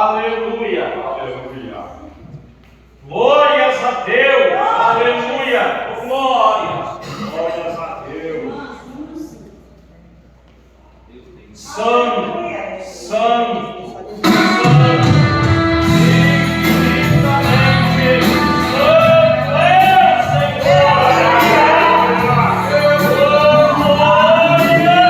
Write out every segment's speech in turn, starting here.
Aleluia. Aleluia. Glórias a Deus. Aleluia. Glórias. Glórias a Deus. Santo, santo, santo, infinitamente santo é o Senhor. Glória.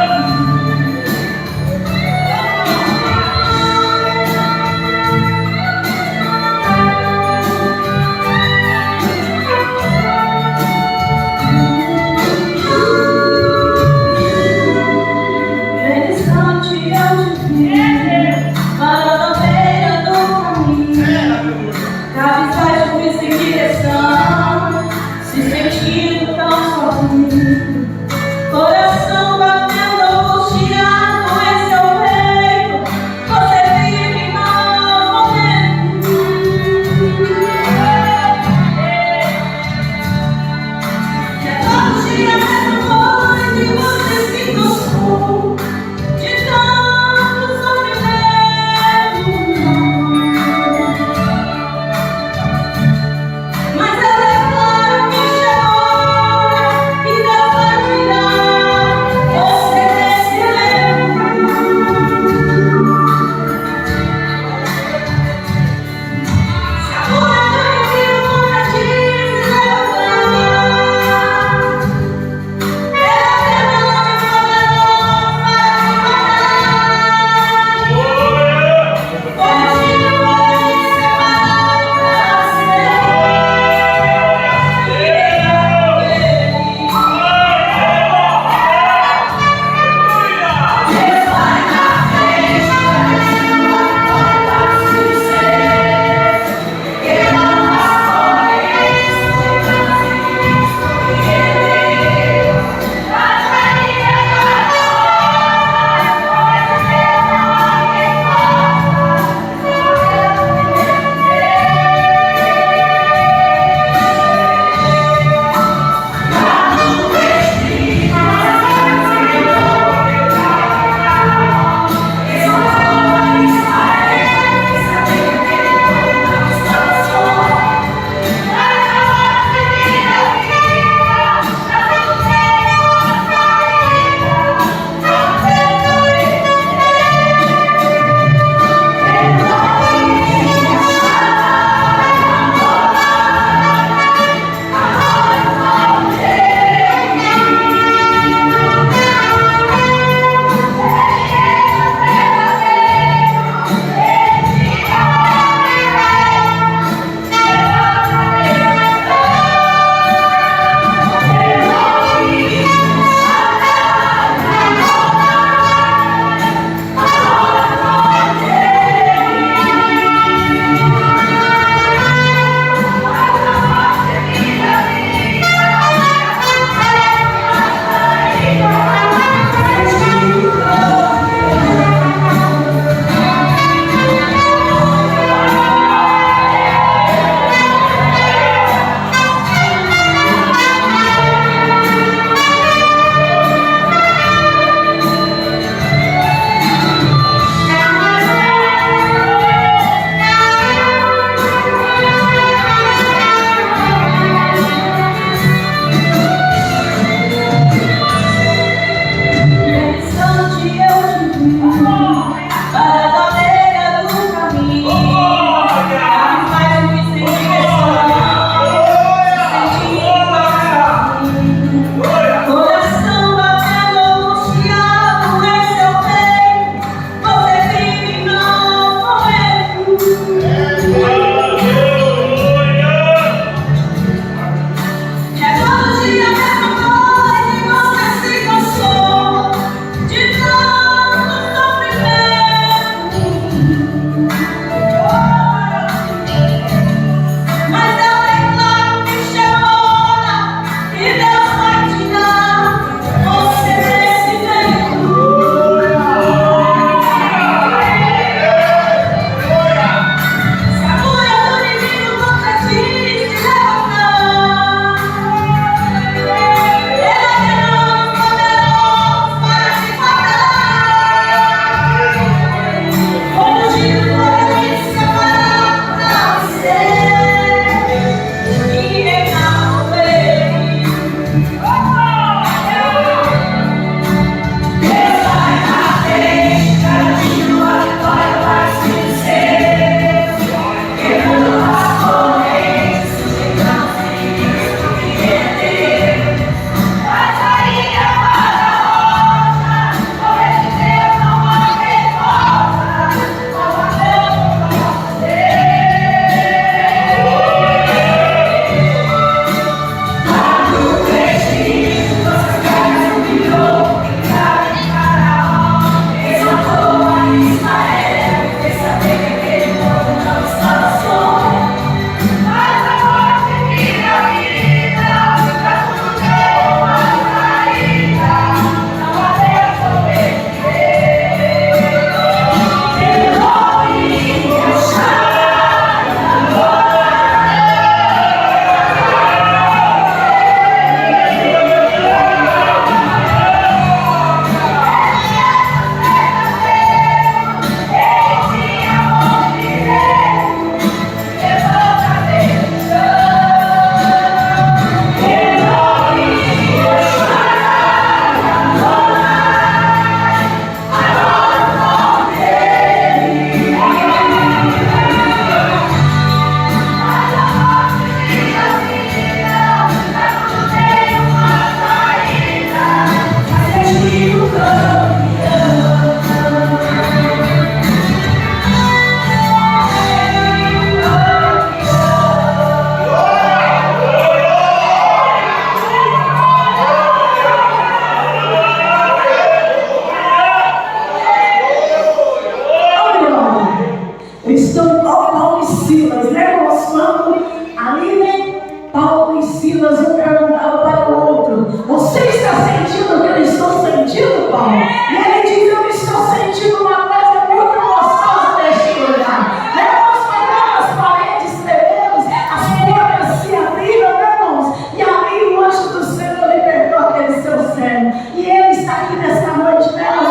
Quando Paulo e Silas, né, mostrando ali, né, Paulo e Silas, um perguntava para o outro: você está sentindo o que eu estou sentindo, Paulo? E ele diz: eu estou sentindo uma coisa muito gostosa neste lugar. Nós pegamos as paredes, trememos, as portas se abriram, né, irmãos? E ali o anjo do Senhor libertou aquele seu servo. E ele está aqui nesta noite, né? Nós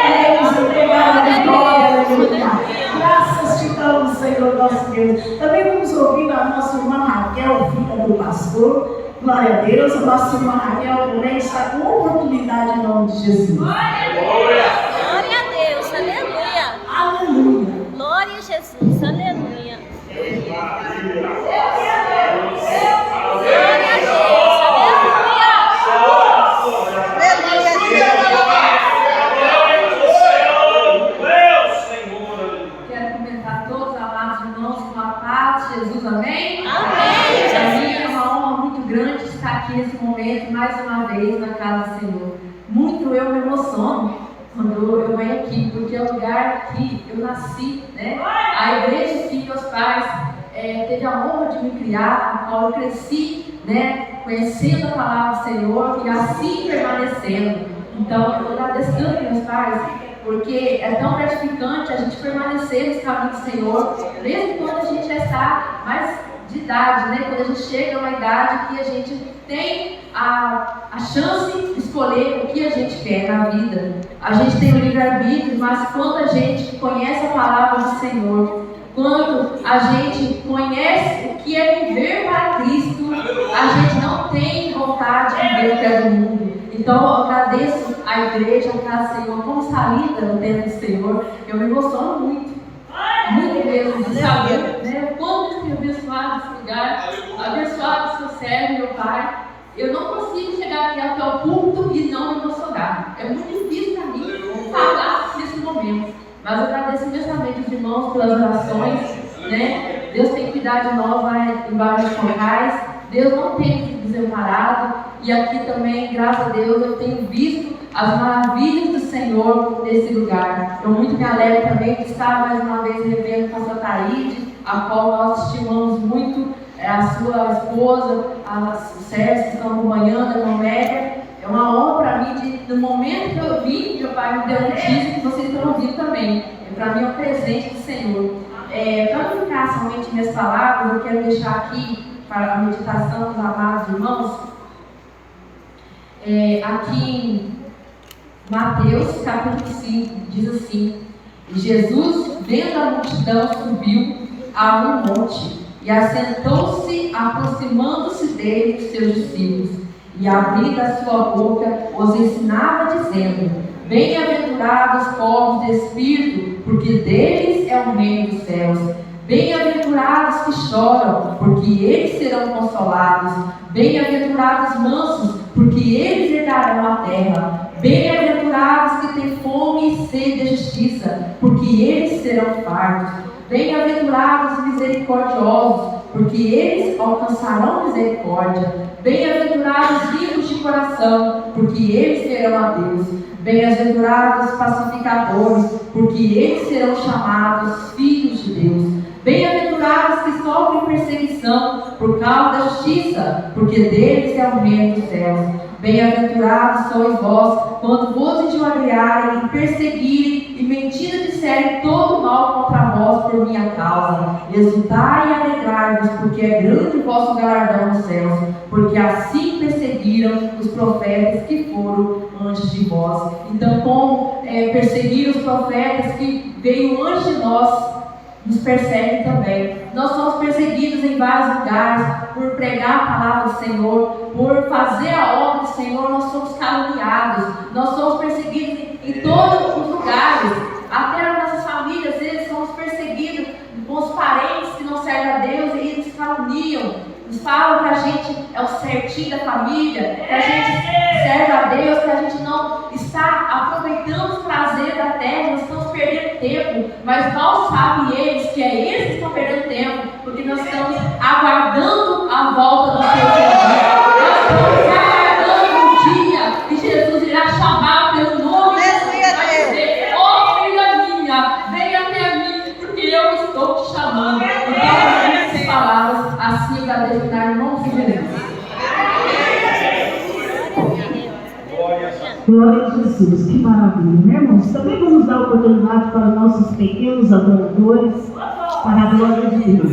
queremos entregar a vitória, aleluia. Graças te damos, Senhor nosso Deus. Também vamos ouvir a nossa irmã Raquel, filha do pastor. Glória a Deus. A nossa irmã Raquel também está com oportunidade em nome de Jesus. Glória. Glória a Deus, aleluia. Aleluia. Glória a Jesus, aleluia. Maravilha. Glória a Deus, Quero cumprimentar todos, amados irmãos, com a paz de Jesus, amém? Amém. Para mim é uma honra muito grande estar aqui nesse momento, mais uma vez, na casa do Senhor. Muito eu me emociono quando eu venho aqui, porque é o lugar que eu nasci, né? A igreja que meus pais teve a honra de me criar, na qual eu cresci, né? Conhecendo a palavra do Senhor e assim permanecendo. Então, eu agradeço tanto meus pais, porque é tão gratificante a gente permanecer nesse caminho do Senhor, mesmo quando a gente já está mais de idade, né? Quando a gente chega a uma idade que a gente tem a chance de escolher o que a gente quer na vida. A gente tem o livre-arbítrio, mas quando a gente conhece a palavra do Senhor, quando a gente conhece o que é viver para Cristo, a gente não tem vontade de viver o que é do mundo. Então eu agradeço a igreja, a casa do Senhor, como está linda no tempo do Senhor. Eu me emociono muito mesmo de saber, né, o quanto eu fui abençoado nesse lugar, abençoado seu servo, meu Pai. Eu não consigo chegar aqui até o púlpito e não me emocionar. É muito difícil para mim falar nesse momento. Mas eu agradeço imensamente os irmãos pelas orações, né? Deus tem cuidado de nós lá em bairros locais. Deus não tem nos desamparado. E aqui também, graças a Deus, eu tenho visto as maravilhas do Senhor nesse lugar. Eu muito me alegro também de estar mais uma vez revendo com a sua Taíde, a qual nós estimamos muito, a sua esposa, os servos que estão acompanhando, a irmã Média. É uma honra para mim, no momento que eu vim, meu pai me deu notícia que vocês estão ouvindo também. Para mim é um presente do Senhor. Para não ficar somente minhas palavras, eu quero deixar aqui para a meditação dos amados irmãos, aqui em Mateus capítulo 5, diz assim: Jesus, vendo a multidão, subiu a um monte e assentou-se, aproximando-se dele os seus discípulos, e abrindo a sua boca, os ensinava, dizendo: bem-aventurados os pobres de espírito, porque deles é o reino dos céus. Bem-aventurados que choram, porque eles serão consolados. Bem-aventurados os mansos, porque eles herdarão a terra. Bem-aventurados que têm fome e sede de justiça, porque eles serão fartos. Bem-aventurados os misericordiosos, porque eles alcançarão misericórdia. Bem-aventurados os ricos de coração, porque eles verão a Deus. Bem-aventurados os pacificadores, porque eles serão chamados filhos de Deus. Bem-aventurados que sofrem perseguição por causa da justiça, porque deles é o reino dos céus. Bem-aventurados sois vós, quando vos injuriarem e perseguirem e mentindo disserem todo mal contra vós por minha causa. Exultai e alegrai-vos, porque é grande o vosso galardão nos céus, porque assim perseguiram os profetas que foram antes de vós. Então, como perseguiram os profetas que veio antes de nós, nos perseguem também. Nós somos perseguidos em vários lugares por pregar a palavra do Senhor, por fazer a obra do Senhor. Nós somos caluniados, nós somos perseguidos em todos os lugares, até nas nossas famílias. Às vezes somos perseguidos com os parentes que não servem a Deus e eles caluniam, nos falam que a gente é o certinho da família, que a gente serve a Deus, que a gente não está aproveitando os prazeres da terra, nós estamos perdendo tempo. Mas mal sabem eles que é eles que estão perdendo tempo, porque nós estamos aguardando a volta do Senhor Jesus. Nós estamos aguardando o dia que Jesus irá chamar pelo nome e vai dizer: ó filha minha, venha até mim, porque eu estou te chamando. destinar em nome de Jesus. Glória a Jesus, que maravilha, né, irmãos? Também vamos dar oportunidade para nossos pequenos adoradores, para a glória de Deus.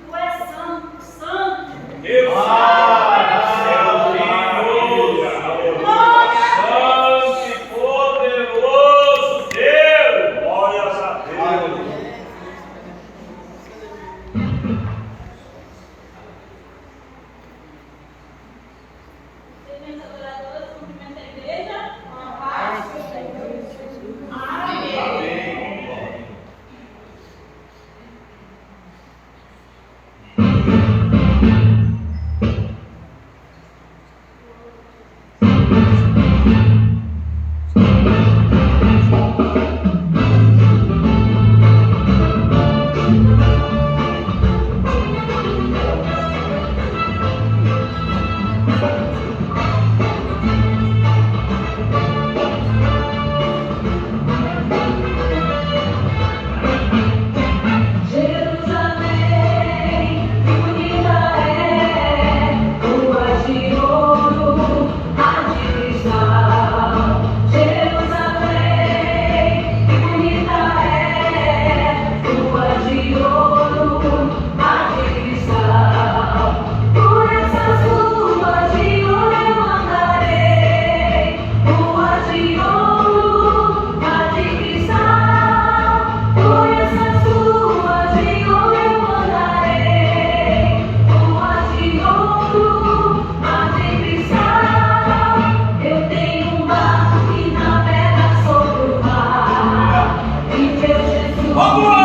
Tu és santo, santo. Deus santo e poderoso Deus. Glória a Deus. Pequenos adoradores, cumprimenta a igreja. Uma paz. Amém. Jerusalém, que bonita é, rua de ouro, a de cristal. Jerusalém, que bonita é, rua de ouro, a de cristal. Por essas ruas de ouro eu andarei, rua de ouro, a de cristal. Por essas ruas de ouro eu andarei, ruas de ouro, a de cristal. Eu tenho um barco que navega sobre o mar, e meu Jesus. Vamos!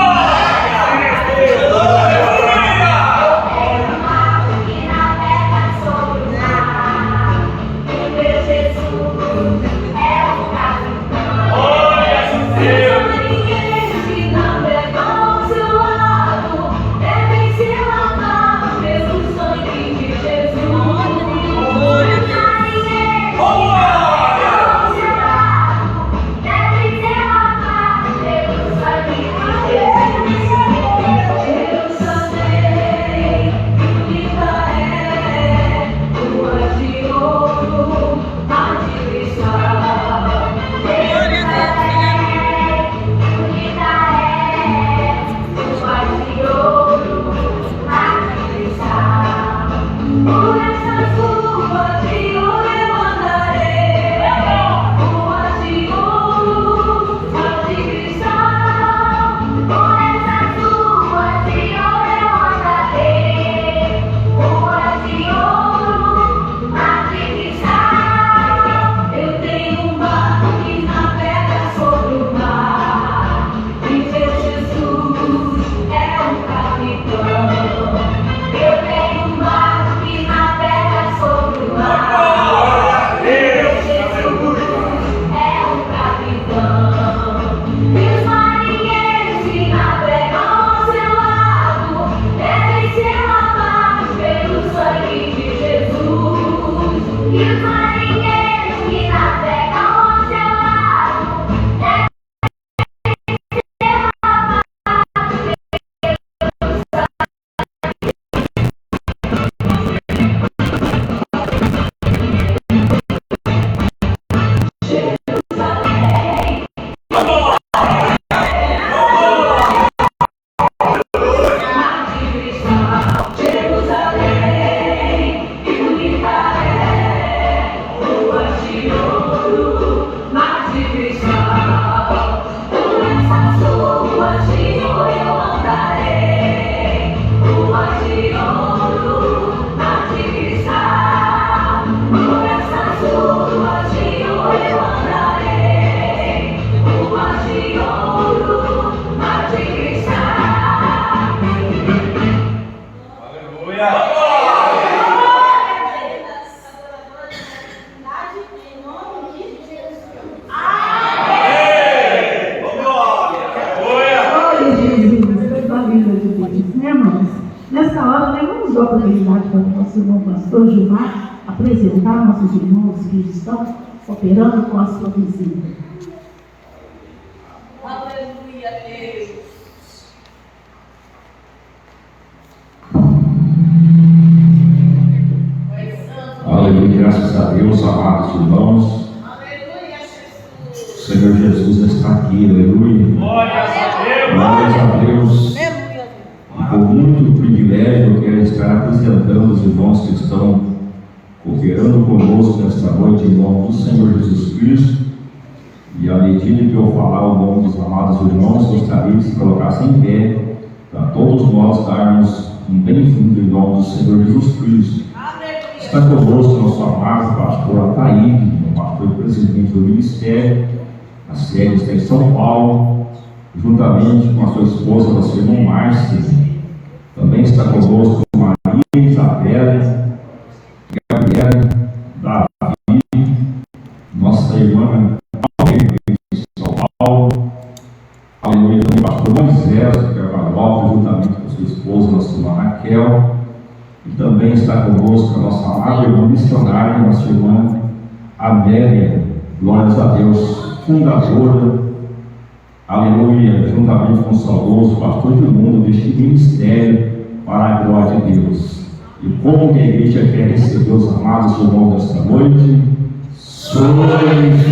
dou a oportunidade para o nosso irmão pastor Gilmar apresentar nossos irmãos que estão operando com a sua visita. Aleluia, Deus. a Deus, amados irmãos. O Senhor Jesus está aqui, aleluia. Glórias a Deus. Glórias a Deus. E com muito privilégio eu quero estar apresentando os irmãos que estão cooperando conosco nesta noite em nome do Senhor Jesus Cristo. E à medida que eu falar o nome dos amados irmãos, gostaria de se colocar em pé para todos nós darmos um bem-vindo em nome do Senhor Jesus Cristo. Está conosco nosso amado pastor Ataíde, o pastor presidente do ministério. A sede está em São Paulo, juntamente com a sua esposa, nossa irmã Márcia. Também está conosco Maria Isabela, Gabriela, Davi, nossa irmã de São Paulo. Aleluia, também o pastor Moisés, que é Carvalho, juntamente com sua esposa, nossa irmã Raquel. E também está conosco a nossa amada irmã missionária, nossa irmã Amélia, glórias a Deus, fundadora, aleluia, juntamente com o saudoso pastor do mundo deste ministério, para a glória de Deus. E como que a igreja quer receber os amados irmãos desta noite? Sois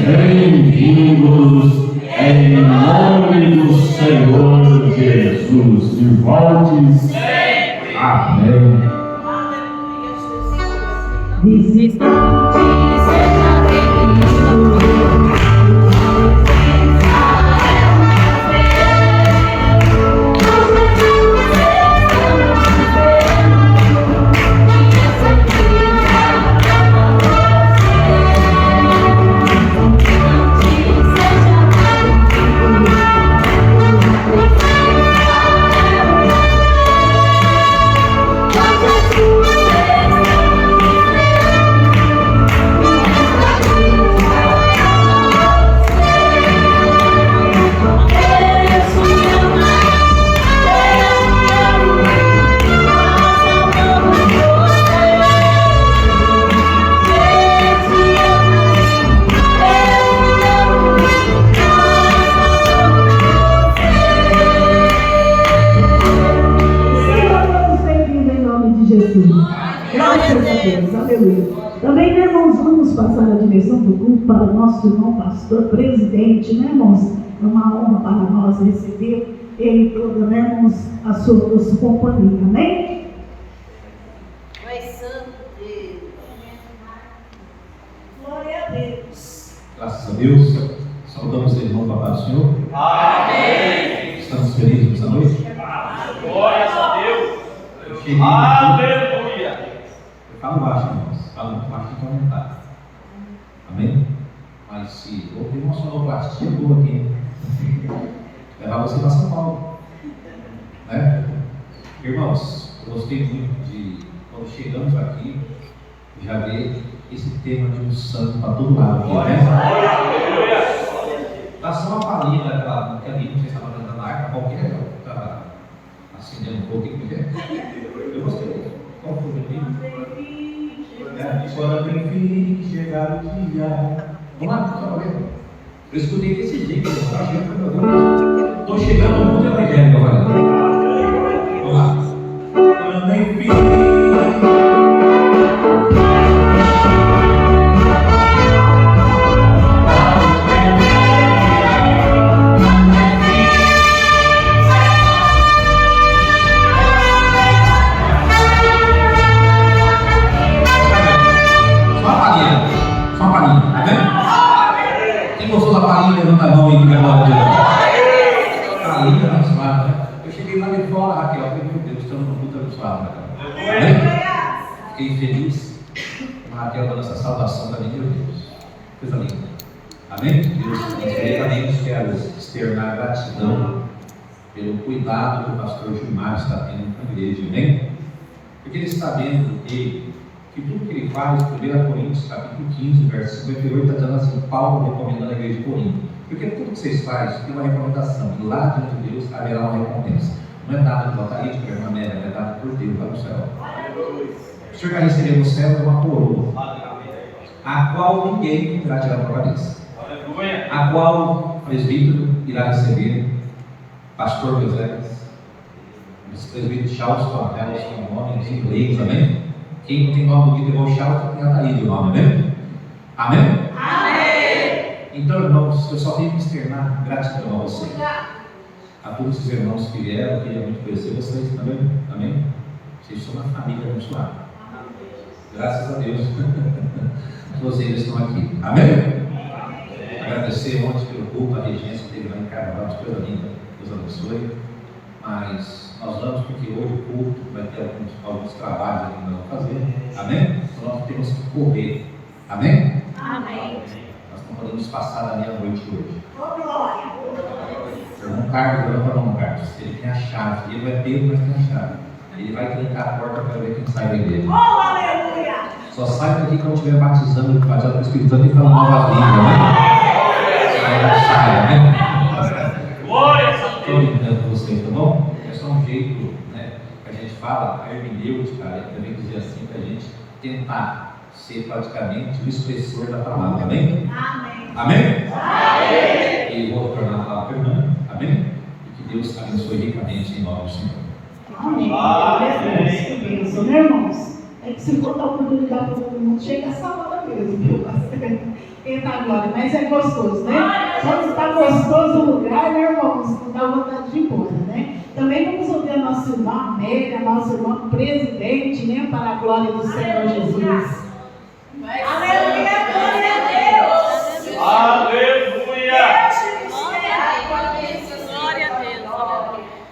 bem-vindos em nome do Senhor Jesus. E volte sempre. Amém. Também, né, irmãos, vamos passar a direção do culto para o nosso irmão pastor presidente, né, irmãos? É uma honra para nós receber ele todo, né, irmãos, a sua companhia, amém? Pai Santo Deus. Glória a Deus. Graças a Deus. Saudamos o irmão da paz do Senhor. Amém. Estamos felizes nessa noite. Glórias a Deus. Eu cheguei. Aleluia. Eu falo baixo, irmãos. Falo baixo de comentário. Amém? Mas se vou ter uma sonoplastia boa aqui, levar você para São Paulo. Né? Irmãos, eu gostei muito de, quando chegamos aqui, já ver esse tema de unção para todo lado aqui, né? Dá só uma palhinha daquela que ali, não sei se estava cantando na arca, qualquer, estava acendendo um pouco aqui. Eu gostei. Qual foi o livro? Agora tem que chegar o dia. Vamos lá, só para ver. Eu escutei desse jeito, estou chegando no mundo evangélico agora. Vamos lá. Quando enfim. Levanta a mão aí que agora tá linda, abençoada, né? Eu cheguei lá de fora, Raquel, falei, meu Deus, estamos no culto abençoado, né? Fiquei feliz com a Raquel dando essa saudação da minha Deus. Coisa linda. Amém? Deus, diretamente quero externar gratidão pelo cuidado que o pastor Gilmar está tendo com a igreja, amém? Porque ele está vendo que tudo que ele faz, 1 Coríntios capítulo 15, verso 58, está dando assim, Paulo recomendando a igreja de Corinto. Porque tudo que vocês fazem tem uma recomendação, e lá diante de Deus haverá uma recompensa. Não é dado pela Taíde, que é uma Amélia, é dado por Deus lá no céu. O Senhor vai receber no céu uma coroa, a qual ninguém irá tirar da cabeça, a qual o presbítero irá receber, pastor Moisés, o presbítero Charles Cornel, que é um nome em inglês, amém? Quem não tem nome do vídeo é o Charles, tem a Taíde o nome, amém? Amém? Amém. Então, irmãos, eu só tenho que externar gratidão a vocês. A todos os irmãos que vieram, eu queria muito conhecer vocês também. Amém? Vocês são uma família abençoada. Graças a Deus. Vocês estão aqui. Amém? Agradecer ontem pelo culto, a regência que teve lá em Carnaval, de coisa linda. Deus abençoe. Mas nós vamos, porque hoje o culto vai ter alguns trabalhos aqui que nós vamos fazer. Amém? Então nós temos que correr. Amém? Amém. Nós não podemos passar a meia-noite hoje. Irmão Carlos, olha para o irmão Carlos. Ele tem a chave. Ele vai ter, mas tem a chave. Ele vai trancar a porta para ver quem sai dele. Só sai daqui quando estiver batizando com o Espírito Santo e falando novas línguas, né? Aí não sai, né? Glória a Estou brincando com vocês, tá bom? É só um jeito, né? Que a gente fala, a hermenêutica, também dizer assim, para a gente tentar ser praticamente o expressor da palavra, amém? Amém? Amém? E vou tornar a palavra para a irmã, amém? E que Deus abençoe ricamente em nome do Senhor. Amém. Que bênção, né, irmãos? É que se for dar oportunidade para todo mundo, chega essa hora mesmo, viu? Eita glória, mas é gostoso, né? Quando está gostoso o lugar, né, irmãos? Não dá vontade de ir embora, né? Também vamos ouvir a nossa irmã Amélia, a nossa irmã presidente, né? Para a glória do Senhor Jesus. Aleluia, glória a Deus. Aleluia. Glória a Deus. Glória a Deus.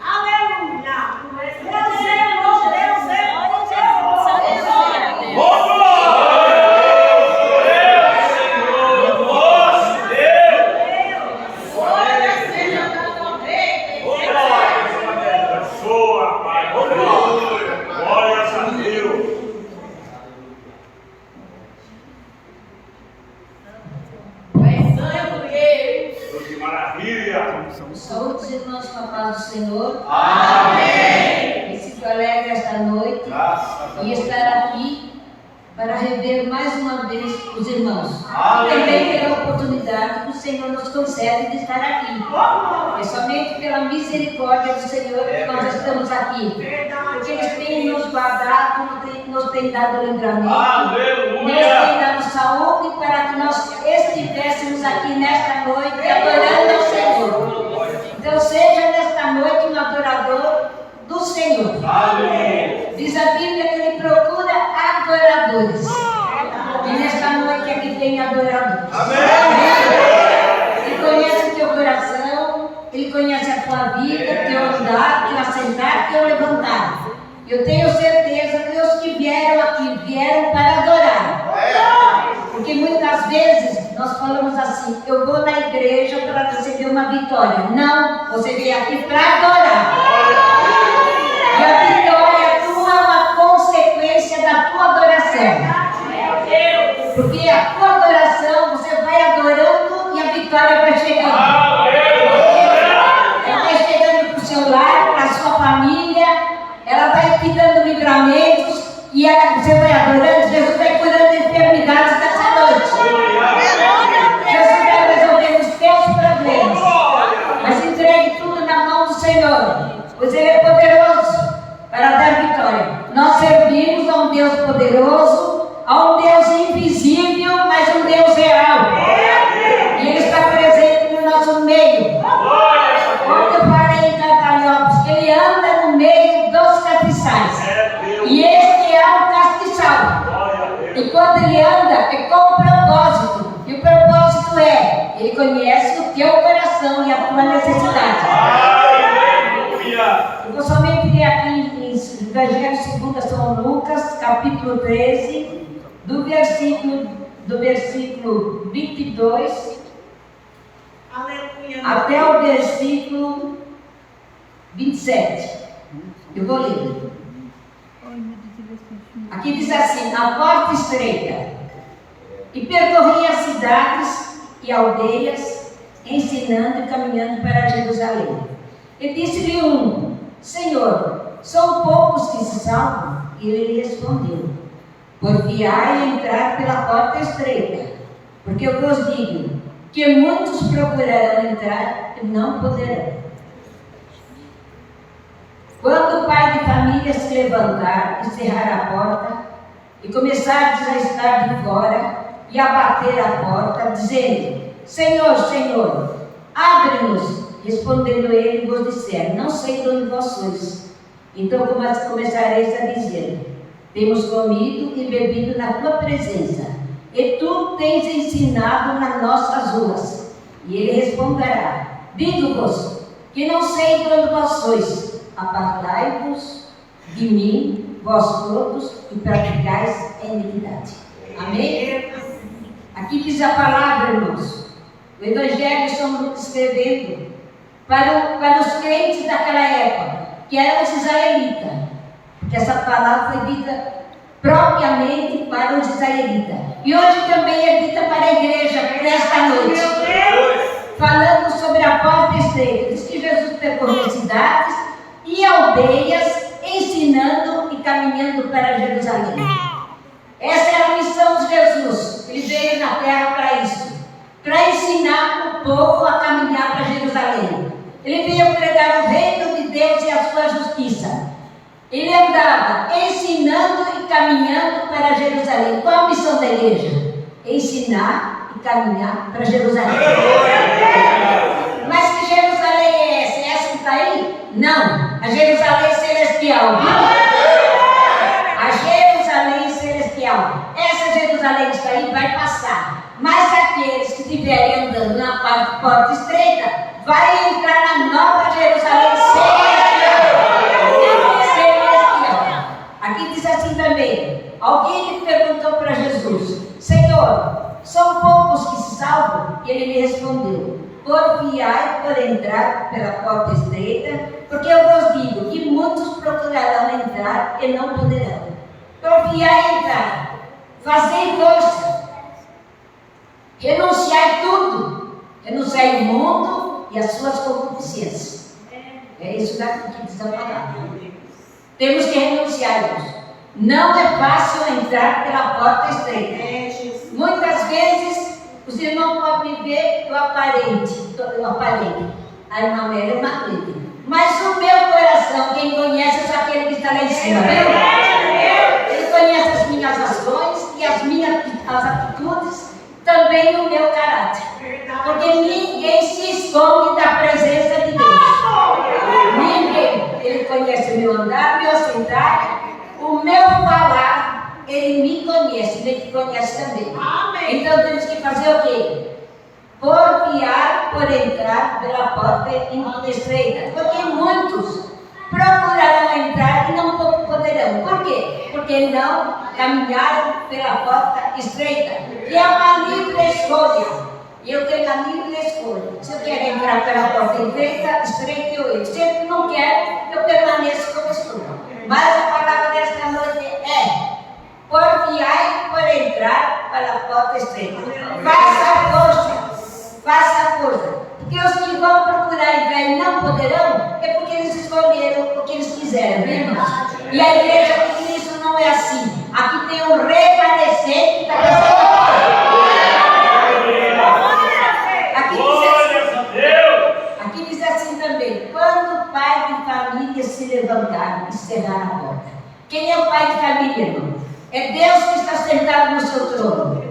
Aleluia. Deus é bom, Deus é bom, Deus é bom. Glória a Deus. Glória seja dada ao Rei. Abençoa, Pai. Glórias a Deus. Que maravilha. Saúde os irmãos com a paz do Senhor. Amém. E fico alegre esta noite e estar aqui para rever mais uma vez os irmãos. Amém. E também pela oportunidade que o Senhor nos concede de estar aqui. É somente pela misericórdia do Senhor que nós estamos aqui. Porque Ele tem nos guardado, nos tem dado livramento, nos tem Aleluia. dado saúde para que nós estivéssemos aqui nesta noite adorando ao Senhor. Então seja nesta noite um adorador do Senhor. Aleluia. Diz a Bíblia que Ele procura adoradores. E nesta noite aqui tem adoradores. Ele conhece o teu coração, Ele conhece a tua vida, teu andar, teu assentar, teu levantar. Eu tenho certeza que os que vieram aqui vieram para adorar. Porque muitas vezes nós falamos assim: eu vou na igreja para receber uma vitória. Não, você veio aqui para adorar. E a vitória tua é uma consequência da tua adoração. Porque a tua adoração, você vai adorando e a vitória vai chegando. Ela vai chegando para o seu lar, para a sua família. Ela vai te dando livramentos e você vai adorando. Jesus vai curando de enfermidades nessa noite. Jesus vai resolver os teus problemas. Mas entregue tudo na mão do Senhor, pois Ele é poderoso para dar vitória. Nós servimos a um Deus poderoso, a um Deus invisível, mas um Deus real. E Ele está presente no nosso meio. Ontem eu falei em Cantalhopes que Ele anda no meio dos castiçais. E este é um castiçal. E quando Ele anda, é com um propósito. E o propósito é: Ele conhece o teu coração e a tua necessidade. Eu vou somente ler aqui em Evangelho segundo São Lucas, capítulo 13, do versículo 22 até o versículo 27. Eu vou ler. Aqui diz assim: a porta estreita, e percorria as cidades e aldeias, ensinando e caminhando para Jerusalém. E disse-lhe um: Senhor, são poucos que se salvam? E ele lhe respondeu: porfiai em entrar pela porta estreita, porque eu vos digo que muitos procurarão entrar e não poderão. Quando o pai de família se levantar e cerrar a porta, e começardes a estar de fora, e a bater à porta, dizendo: Senhor, Senhor, abre-nos. Respondendo ele, vos disser: Não sei de onde vós sois. Então começareis a dizer: Temos comido e bebido na tua presença, e tu tens ensinado nas nossas ruas. E ele responderá: Digo-vos que não sei de onde vós sois. Apartai-vos de mim, vós todos, e praticais a iniquidade. Amém? Aqui diz a palavra, irmãos. O Evangelho estamos escrevendo para os crentes daquela época, que eram os israelitas. Porque essa palavra foi dita propriamente para os israelitas. E hoje também é dita para a igreja nesta noite. Falando sobre a porta estreita. Diz que Jesus percorreu cidades e aldeias, ensinando e caminhando para Jerusalém. Essa era a missão de Jesus. Ele veio na terra para isso, para ensinar o povo a caminhar para Jerusalém. Ele veio pregar o reino de Deus e a sua justiça. Ele andava ensinando e caminhando para Jerusalém. Qual a missão da igreja? Ensinar e caminhar para Jerusalém. Mas que Jerusalém é essa? É essa que está aí? Não. A Jerusalém celestial. A Jerusalém celestial. Essa Jerusalém que está aí vai passar. Mas aqueles que estiverem andando na porta estreita vai entrar na nova Jerusalém celestial. Aqui diz assim também: alguém lhe perguntou para Jesus: Senhor, são poucos que se salvam? E ele lhe respondeu: porfiai por entrar pela porta estreita, porque eu vos digo que muitos procurarão entrar e não poderão. Porfiai entrar, fazei força, renunciai tudo, renunciai o mundo e as suas concupiscências. É isso daqui que diz a palavra. Temos que renunciar-nos. Não é fácil entrar pela porta estreita. Muitas vezes os irmãos podem ver o aparente. A irmã Mary é uma crente. Mas o meu coração, quem conhece é aquele que está lá em cima. Ele conhece as minhas ações e as atitudes, também o meu caráter. Porque ninguém se esconde da presença de Deus. Ninguém. Ele conhece o meu andar, o meu sentar, o meu falar. Ele me conhece, ele te conhece também. Amém. Então temos que fazer o quê? Porfiar por entrar pela porta estreita. Porque muitos procurarão entrar e não poderão. Por quê? Porque não caminharam pela porta estreita. Que é uma livre escolha. E eu tenho a livre escolha. Se eu quero entrar pela porta estreita, eu entro. Se eu não quero, eu permaneço como estou. Mas a palavra desta noite é: porfiai por entrar pela porta estreita. Faça força. Porque os que vão procurar entrar e não poderão, é porque eles escolheram o que eles quiseram, viu? E a igreja diz que isso não é assim. Aqui tem um remanescente que está passando. Aqui diz assim também: quando o pai de família se levantar e cerrar a porta. Quem é o pai de família, irmão? É Deus que está sentado no seu trono.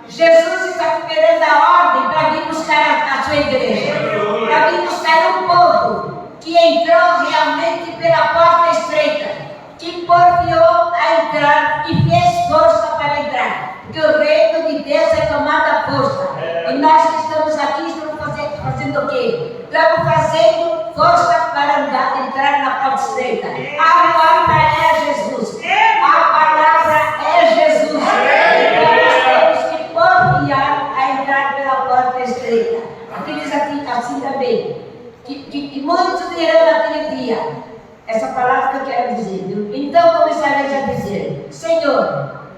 Jesus está esperando a ordem para vir buscar a sua igreja, para vir buscar um povo que entrou realmente pela porta estreita, que porfiou a entrar, que fez força para entrar, porque o reino de Deus é tomado à força. E nós que estamos aqui estamos fazendo o quê? Estamos fazendo força para entrar na porta estreita. A porta é Jesus, a palavra é Jesus. A entrar pela porta estreita. Aqui diz assim também, que muitos dirão naquele dia, essa palavra que eu quero dizer, viu? Então começareis a dizer: Senhor,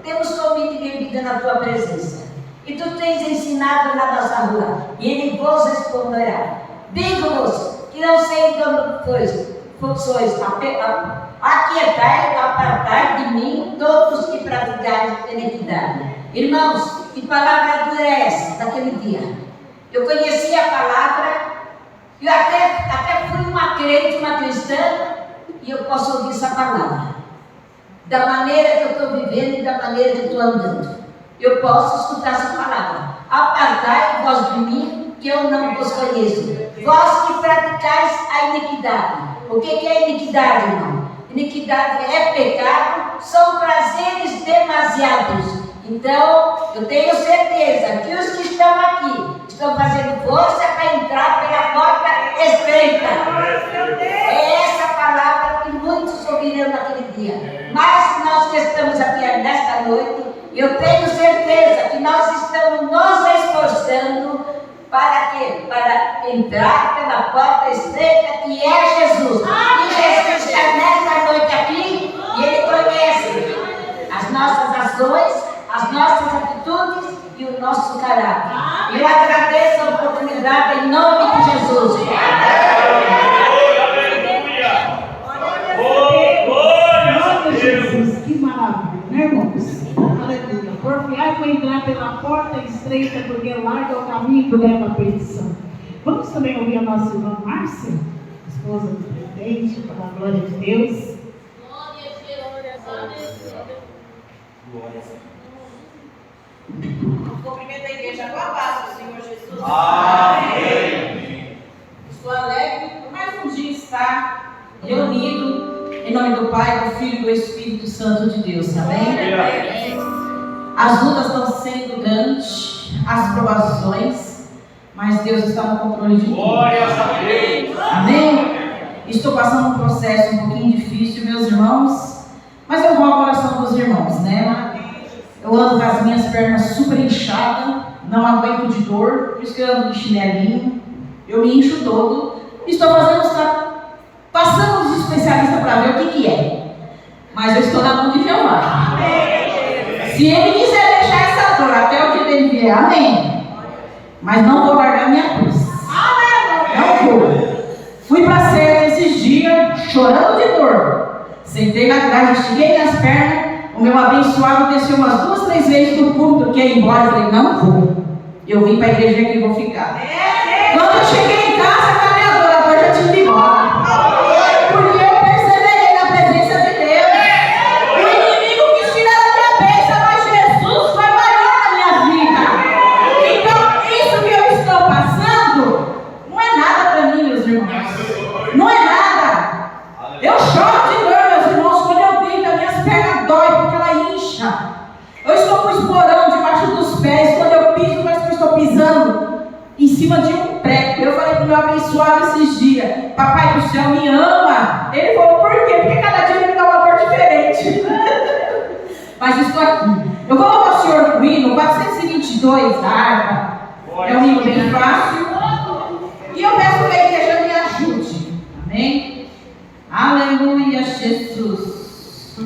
temos comido e bebido na tua presença, e tu tens ensinado na nossa rua. E ele vos responderá: digo-vos que não sei de onde sois, aquietai, apartai de mim todos que praticais iniquidade. Irmãos, que palavra dura é essa, daquele dia? Eu conheci a palavra, eu até fui uma crente, uma cristã, e eu posso ouvir essa palavra, da maneira que eu estou vivendo e da maneira que eu estou andando. eu posso escutar essa palavra. Apartai vós de mim, que eu não vos conheço. Vós que praticais a iniquidade. O que é iniquidade, irmão? Iniquidade é pecado, são prazeres demasiados. Então, eu tenho certeza que os que estão aqui estão fazendo força para entrar pela porta estreita. É essa palavra que muitos ouviram naquele dia. Mas nós que estamos aqui nesta noite, eu tenho certeza que nós estamos nos esforçando para quê? Para entrar pela porta estreita que é Jesus. E Jesus está nesta noite aqui e Ele conhece as nossas ações, as nossas atitudes e o nosso caráter. Eu agradeço a oportunidade em nome de Jesus. Glória a Jesus, que maravilha, né, irmãos? Aleluia. Porfiar para entrar pela porta estreita, porque larga o caminho que leva à perdição. Vamos também ouvir a nossa irmã Márcia, esposa do presidente, para a glória de Deus. Cumprimento a igreja com a paz do Senhor Jesus. Amém. Estou alegre por mais um dia estar reunido em nome do Pai, do Filho e do Espírito Santo de Deus. Amém? As lutas estão sendo grandes, as provações, mas Deus está no controle de tudo. Glória a Deus. Amém? Estou passando um processo um pouquinho difícil, meus irmãos, mas eu rogo a oração dos irmãos, né? Eu ando com as minhas pernas super inchadas, não aguento de dor, por isso que eu ando de chinelinho, eu me incho todo. Estou passando os especialistas para ver o que é, mas eu estou na mão de Jeová. Se Ele quiser deixar essa dor até o dia dele vier, amém. Mas não vou largar minha cruz. Não vou. Fui para a cerca esses dias, chorando de dor. Sentei na grade, estirei minhas pernas. O meu abençoado desceu umas 2, 3 vezes do culto, que ia embora. Eu falei, não vou. Eu vim para a igreja aqui e vou ficar. Quando eu cheguei em casa, cadê a adorador? Já tinha ido embora. Porque eu perseverei na presença de Deus. O inimigo quis tirar da minha bênção, mas Jesus foi maior na minha vida. Então, isso que eu estou passando não é nada para mim, meus irmãos. Não é nada. Eu choro de dor, meus irmãos. Quando eu deito, as minhas pernas dói porque ela incha. Eu estou com o esporão debaixo dos pés. Quando eu piso, parece que eu estou pisando em cima de um prego. Eu falei para o meu abençoado esses dias: Papai do céu me ama. Ele falou, por quê? Porque cada dia ele me dá uma cor diferente. Mas estou aqui. Eu vou louvar o Senhor com o hino 422 da harpa. É um hino bem fácil. E eu peço que a igreja me ajude. Amém? Aleluia, Jesus.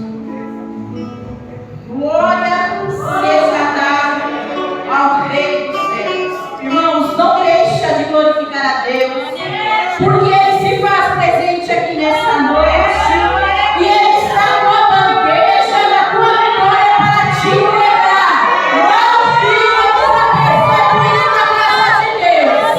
Glória seja dada ao Rei dos céus. Irmãos, não deixa de glorificar a Deus, porque Ele se faz presente aqui nessa noite. E Ele está com a bandeja da tua vitória para te levar. Não fica desapercebido na casa de Deus.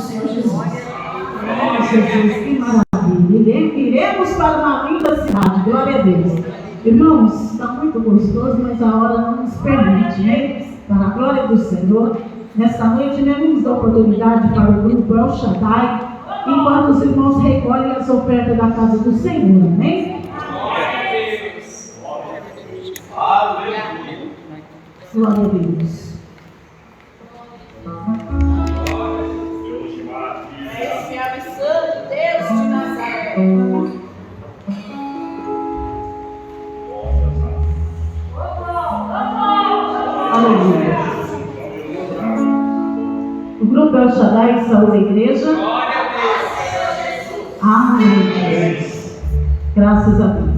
do Senhor Jesus. Glória a Jesus, que maravilha. Iremos para uma linda cidade, glória a Deus. Irmãos, está muito gostoso, mas a hora não nos permite, né? Para a glória do Senhor, nesta noite, né, vamos dar oportunidade para o grupo El Shaddai, enquanto os irmãos recolhem as ofertas da casa do Senhor, amém? Glória a Deus. Esse é o Santo Deus de Nazaré. Aleluia. O grupo El Shaddai saúde a igreja. Amém, Jesus. Graças a Deus.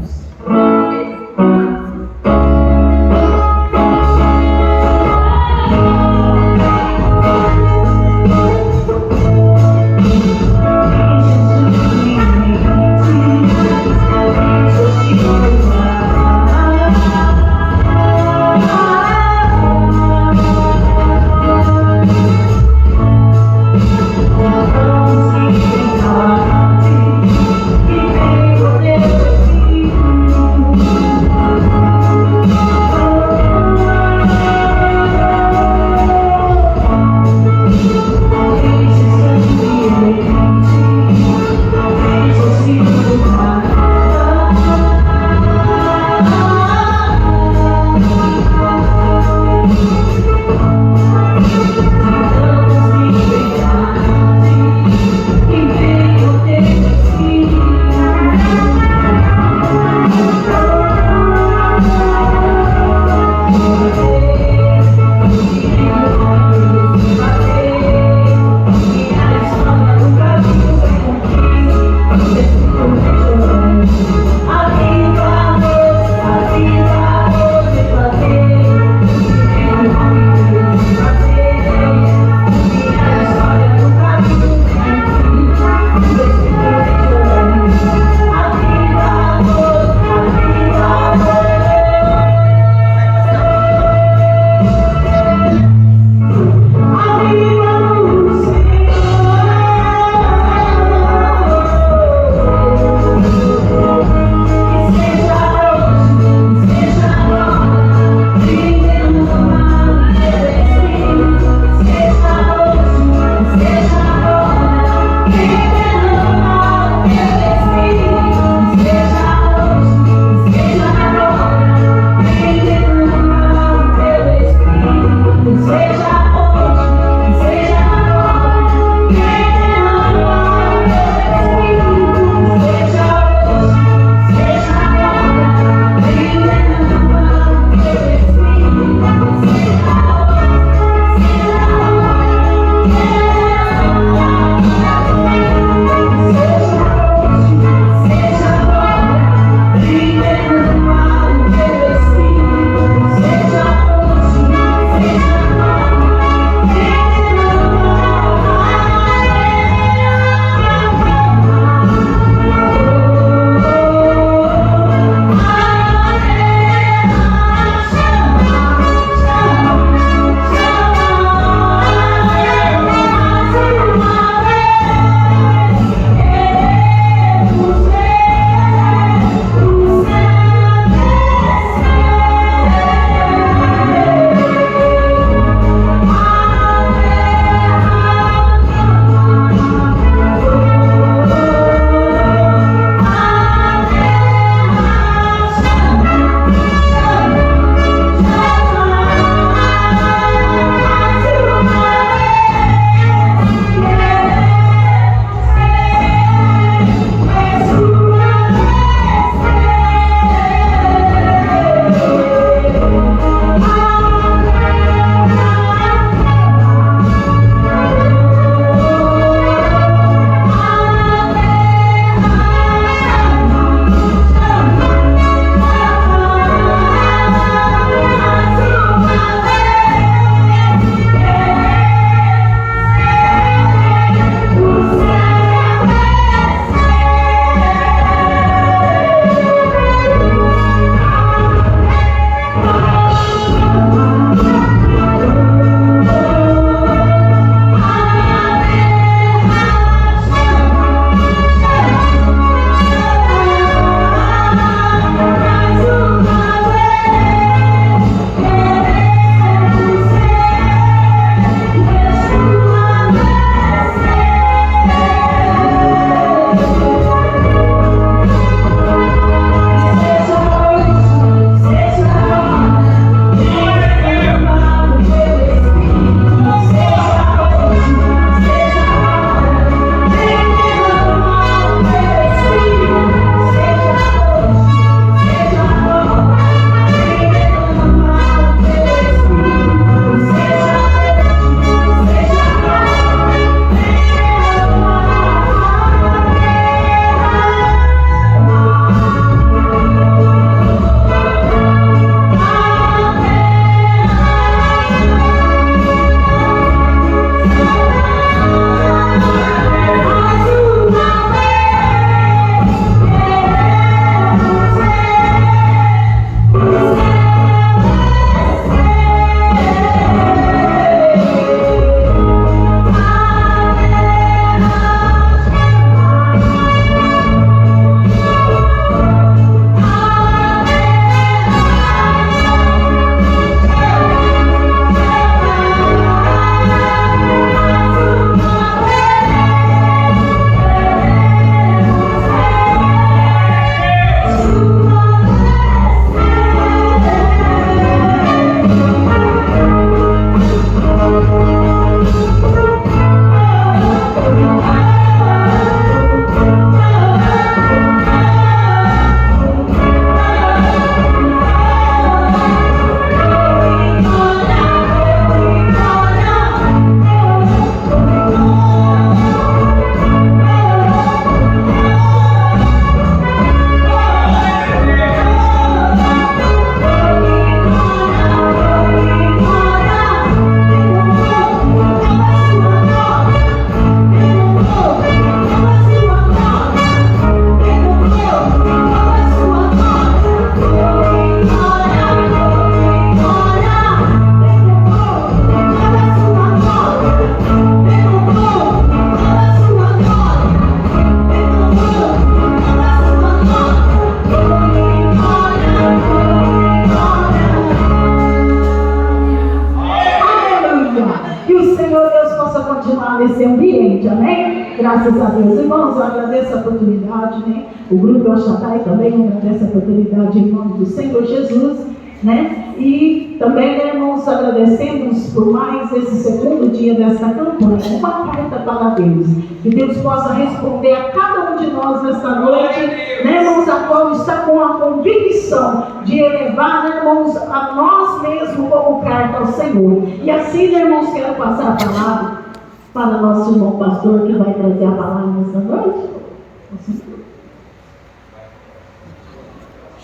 Que tem poder. Deus possa continuar nesse ambiente, amém? Graças a Deus. Irmãos, eu agradeço a oportunidade, né? O grupo Oxatai também agradece a oportunidade em nome do Senhor Jesus, né? E também, né, irmãos, agradecemos por mais esse segundo dia desta campanha, uma carta para Deus. Que Deus possa responder a cada um de nós nesta noite, né, irmãos, a qual está com a convicção de elevar, né, irmãos, a nós mesmos como carta ao Senhor. E assim, né, irmãos, quero passar a palavra para o nosso irmão pastor que vai trazer a palavra nesta noite.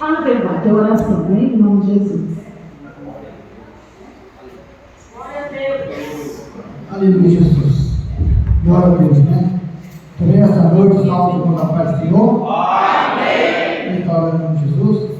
A verdade, a oração, né, em nome de Jesus. Aleluia, Jesus. Glória a Deus, né? Também essa noite, salve com a paz do Senhor. Amém. Glória a Deus, Jesus.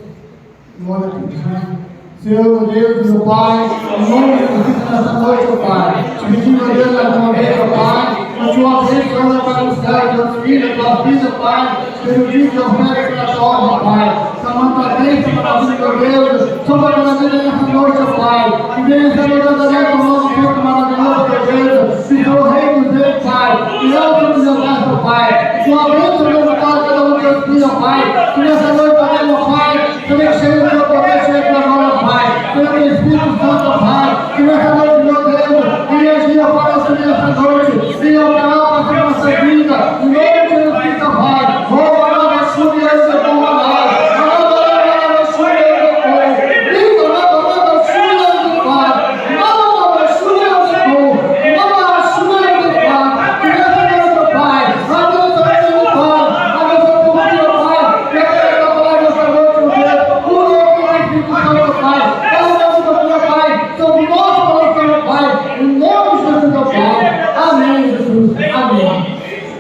Glória a Deus, né? Senhor, meu Deus, meu Pai, em nome de Jesus, nessa noite, meu Pai. Te pedir, meu Deus, mais uma vez, meu Pai. A tua bênção para os céus, teus filhos, tua vida, Pai. Pelo dia que eu quero pela tua obra, Pai. Chamando a bênção para a vida, meu Deus. Sobre a vida nessa noite, meu Pai. Que venha ser, meu Deus, também com o nosso tempo maravilhoso, meu Deus. Que sou o Rei dos Reis, Pai. E eu sou o meu Deus, Pai. Que tua bênção, meu Deus, para cada um dos teus filhos, Pai. Que nessa noite, também, meu Pai, também chegue o teu poder, chegue a tua glória, Pai. Pelo teu Espírito Santo, Pai. Que nessa noite, meu Deus, energia para nós nessa noite. Venha operar para a nossa vida. Em nome de Jesus Cristo, Pai. Rouba a nossa chuva e esse é bom, Pai.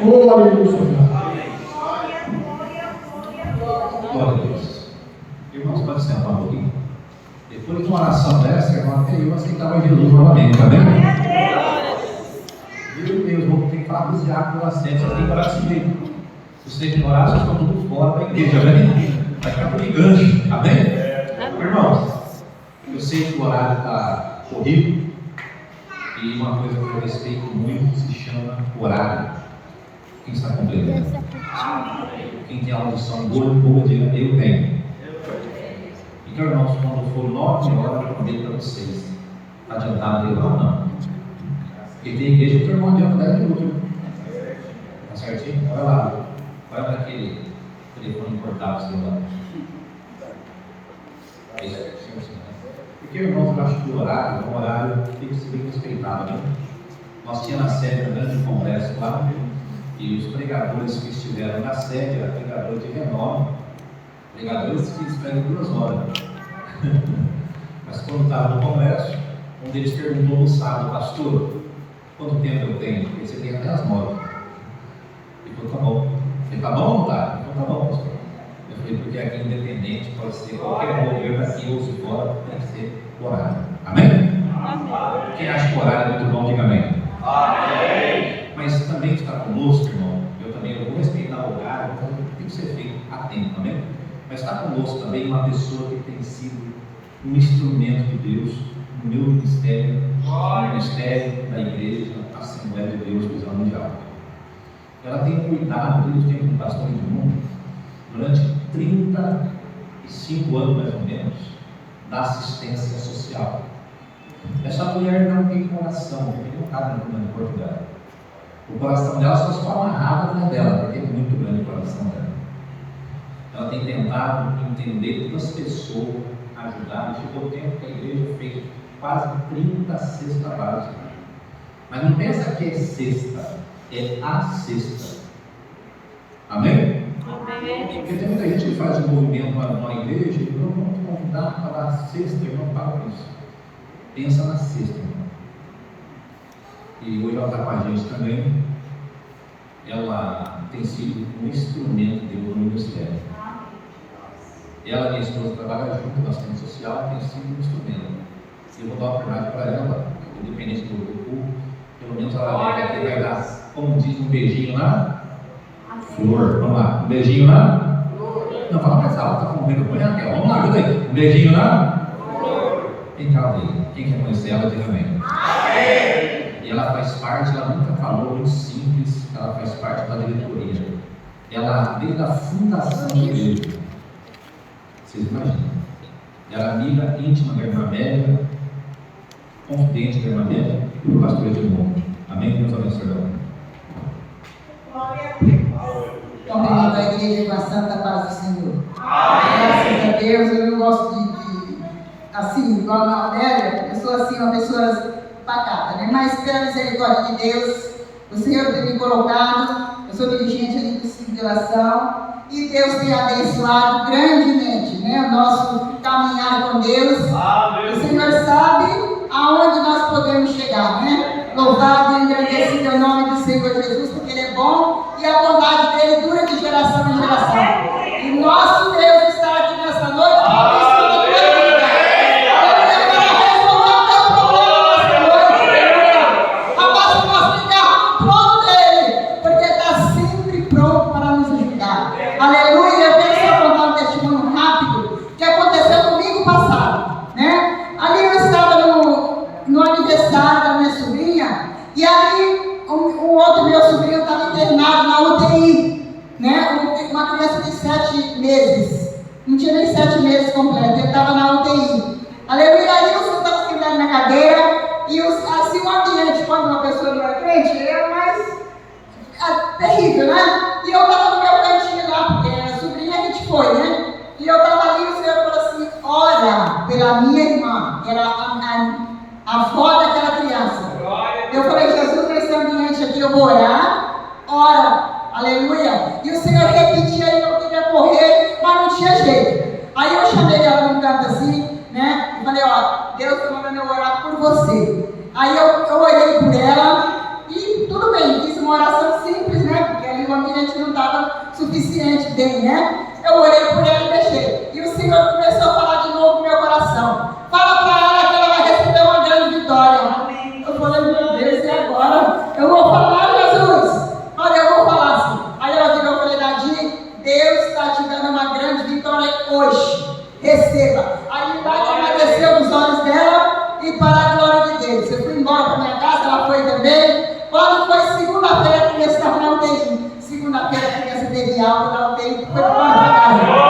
Glória a Deus. Irmãos, pode sentar um pouquinho. Depois de uma oração dessa, irmão, até eu aceitava Jesus novamente, amém? Meu Deus, vou ter que falar com os diáconos lá sempre, vocês têm que orar assim mesmo. Se vocês não orar, vocês estão tudo fora da igreja, amém? Vai ficar por gancho, amém? Irmãos, eu sei que o horário está corrido e uma coisa que eu respeito muito se chama horário. Quem está compreendendo? Quem tem audição boa, diga, eu tenho. Então, irmãos, quando for 9 horas, eu prometo para vocês. Está adiantado dele ou não? Porque tem igreja que o irmão adianta 10 minutos. Está certinho? Olha lá. Olha para aquele telefone portátil seu lá. É isso aí, porque, irmãos, eu acho que o horário é um horário que tem que ser bem respeitado. Né? Nós tínhamos na sede um grande congresso lá. E os pregadores que estiveram na sede eram pregadores de renome, pregadores que pregam 2 horas. Mas quando estava no congresso, um deles perguntou no sábado, pastor, quanto tempo eu tenho? Porque você tem até as 9. Ele falou, tá bom. Ele falou, tá bom ou não tá? Ele falou, tá bom, pastor. Eu falei, porque aqui independente, pode ser qualquer governo aqui ou se fora, tem que ser horário. Amém? Amém. Quem acha que o horário é muito bom, diga amém. Amém. Mas também está conosco, irmão. Eu vou respeitar o horário, então tem que ser feito a tempo também. Mas está conosco também uma pessoa que tem sido um instrumento de Deus no meu ministério, no ministério da igreja, a Assembleia de Deus, Visão Mundial. Ela tem cuidado, desde o tempo do pastor Edmundo, durante 35 anos mais ou menos, da assistência social. Essa mulher não tem coração, tem um cara no Portugal. O coração dela só está amarrado atrás dela, porque é muito grande o coração dela. Ela tem tentado entender todas as pessoas, ajudar. Chegou o tempo que a igreja fez quase 30 cestas básicas. Mas não pensa que é cesta, é a cesta. Amém? Amém. Porque tem muita gente que faz um movimento na igreja e não vamos convidar para dar cesta, irmão, para isso. Pensa na cesta, irmão. E hoje ela está com a gente também. Ela tem sido um instrumento de Deus no ministério. Ela e minha esposa trabalham junto na assistência social, tem sido um instrumento. Eu vou dar uma oportunidade para ela, independente do grupo, pelo menos ela vai dar, como diz, um beijinho na flor. Vamos lá, um beijinho na flor. Não, fala mais alto, está com medo do banho. Vamos lá, ajuda aí. Um beijinho na flor. Quem está aí? Quem quer conhecer ela, diga amém. E E ela faz parte, ela nunca falou, muito simples, ela faz parte da diretoria. Ela, desde a fundação da igreja, vocês imaginam? Ela é amiga íntima da irmã Amélia, confidente da irmã Amélia e do pastor Edmundo. Amém? Deus abençoe. Cumprimento a igreja com a santa paz do Senhor. Graças a Deus, eu não gosto de assim, igual na Amélia, eu sou assim, uma pessoa pacata, né? Mas pela misericórdia de Deus, o Senhor tem me colocado, eu sou dirigente ali do Ciclo de Oração, e Deus tem abençoado grandemente, né? O nosso caminhar com Deus. O Senhor sabe aonde nós podemos chegar, né? Louvado e engrandecido é o nome do Senhor Jesus, porque Ele é bom e a bondade dele dura de geração em geração. E nosso Deus está aqui nessa noite para abençoar a tua vida. Para resolver o teu problema nessa noite. Rapaz, eu posso ficar pronto dele, porque Ele está sempre pronto para nos ajudar. Aleluia. Eu quero só contar um testemunho rápido que aconteceu domingo passado, né? Ali eu estava no aniversário da minha sobrinha, e ali um outro meu sobrinho estava internado na UTI, né? Uma criança de 7 meses, não tinha nem 7 meses completos, ele estava na UTI. Aleluia. Aí eu estava sentado na cadeira, e assim o ambiente, quando uma pessoa não é crente, é mais terrível, né? E eu estava no meu cantinho lá, porque a sobrinha a gente foi, né? E eu estava ali, e o Senhor falou assim: ora pela minha irmã, era a avó daquela criança. Eu falei: Jesus, nesse ambiente aqui eu vou orar, ora, aleluia. E o Senhor repetia, e eu queria correr, mas não tinha jeito. Aí eu chamei ela num canto assim, né? E falei: ó, Deus está mandando eu orar por você. Aí eu orei por ela, e tudo bem, fiz uma oração simples, né? Porque ali o ambiente não estava suficiente bem, né? Eu orei por ela e deixei. E o Senhor começou a falar de novo no meu coração: fala para ela que ela vai receber uma grande vitória. Eu falei: meu Deus, e agora? Eu vou falar, Jesus? Olha, eu vou falar assim. Aí ela virou e falei: Nadir, Deus está te dando uma grande vitória hoje. Receba. Aí vai desceu dos olhos dela, e para a glória de Deus. Eu fui embora para minha casa, ela foi também. Quando foi segunda-feira, a criança estava na UTI. Segunda-feira a criança teve alta na UTI, foi para casa.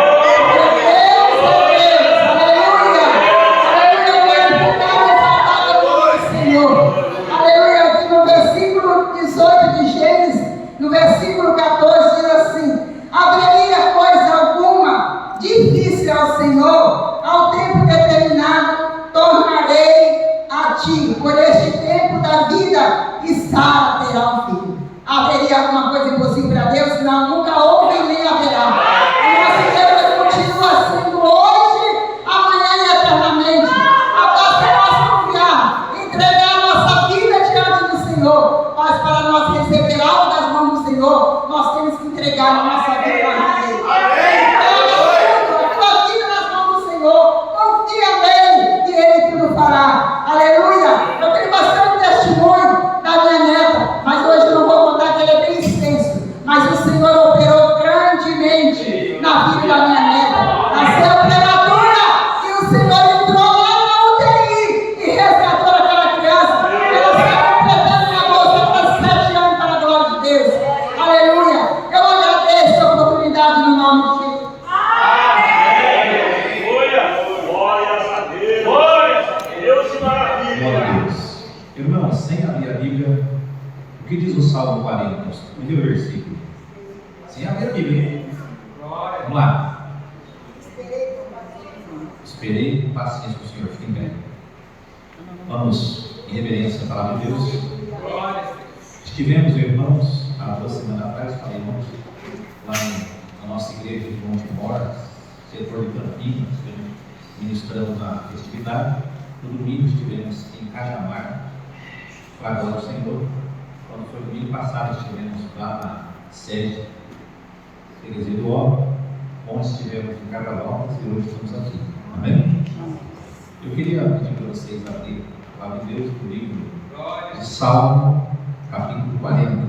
No versículo 14 diz assim: haveria coisa alguma difícil ao Senhor, ao tempo determinado tornarei a ti, por este tempo da vida, e Sara terá um filho. Haveria alguma coisa impossível para Deus? Não, nunca houve nem haverá. O nosso Deus continua sendo hoje, amanhã e eternamente. Basta nós confiar, entregar a nossa vida diante do Senhor, mas para nós receber algo das mãos do Senhor, nós temos que entregar a nossa vida para Ele. A tua vida nas mãos do Senhor, confia nele e Ele tudo fará. Aleluia. Eu tenho bastante testemunho da minha neta, mas hoje eu não vou contar, que ele é bem extenso. Mas o Senhor operou grandemente na vida da minha neta. Nasceu prematura e o Senhor entrou lá na UTI e resgatou aquela criança. Ela está completando uma moça para 7 anos, para a glória de Deus. Aleluia. Eu agradeço a oportunidade no nome de Jesus. Glória a Deus. Glória a Deus, que maravilha. Glória a Deus. Irmãos, sem abrir a Bíblia, o que diz o Salmo 40? O primeiro versículo. Sem abrir a Bíblia. Vamos lá. Esperei com paciência o Senhor. Fique em pé. Vamos em reverência à palavra de Deus. Estivemos, irmãos, há 2 semanas atrás, falei, irmãos, lá na nossa igreja de Monte Mor, setor de Campinas, ministramos na festividade. No domingo estivemos em Cajamar, para a glória do Senhor. Quando foi domingo passado, estivemos lá na sede Freguesia do Ó, onde estivemos em Cajamar, e hoje estamos aqui. Amém? Eu queria pedir para vocês abrir a palavra de Deus no livro de Salmo, capítulo 40.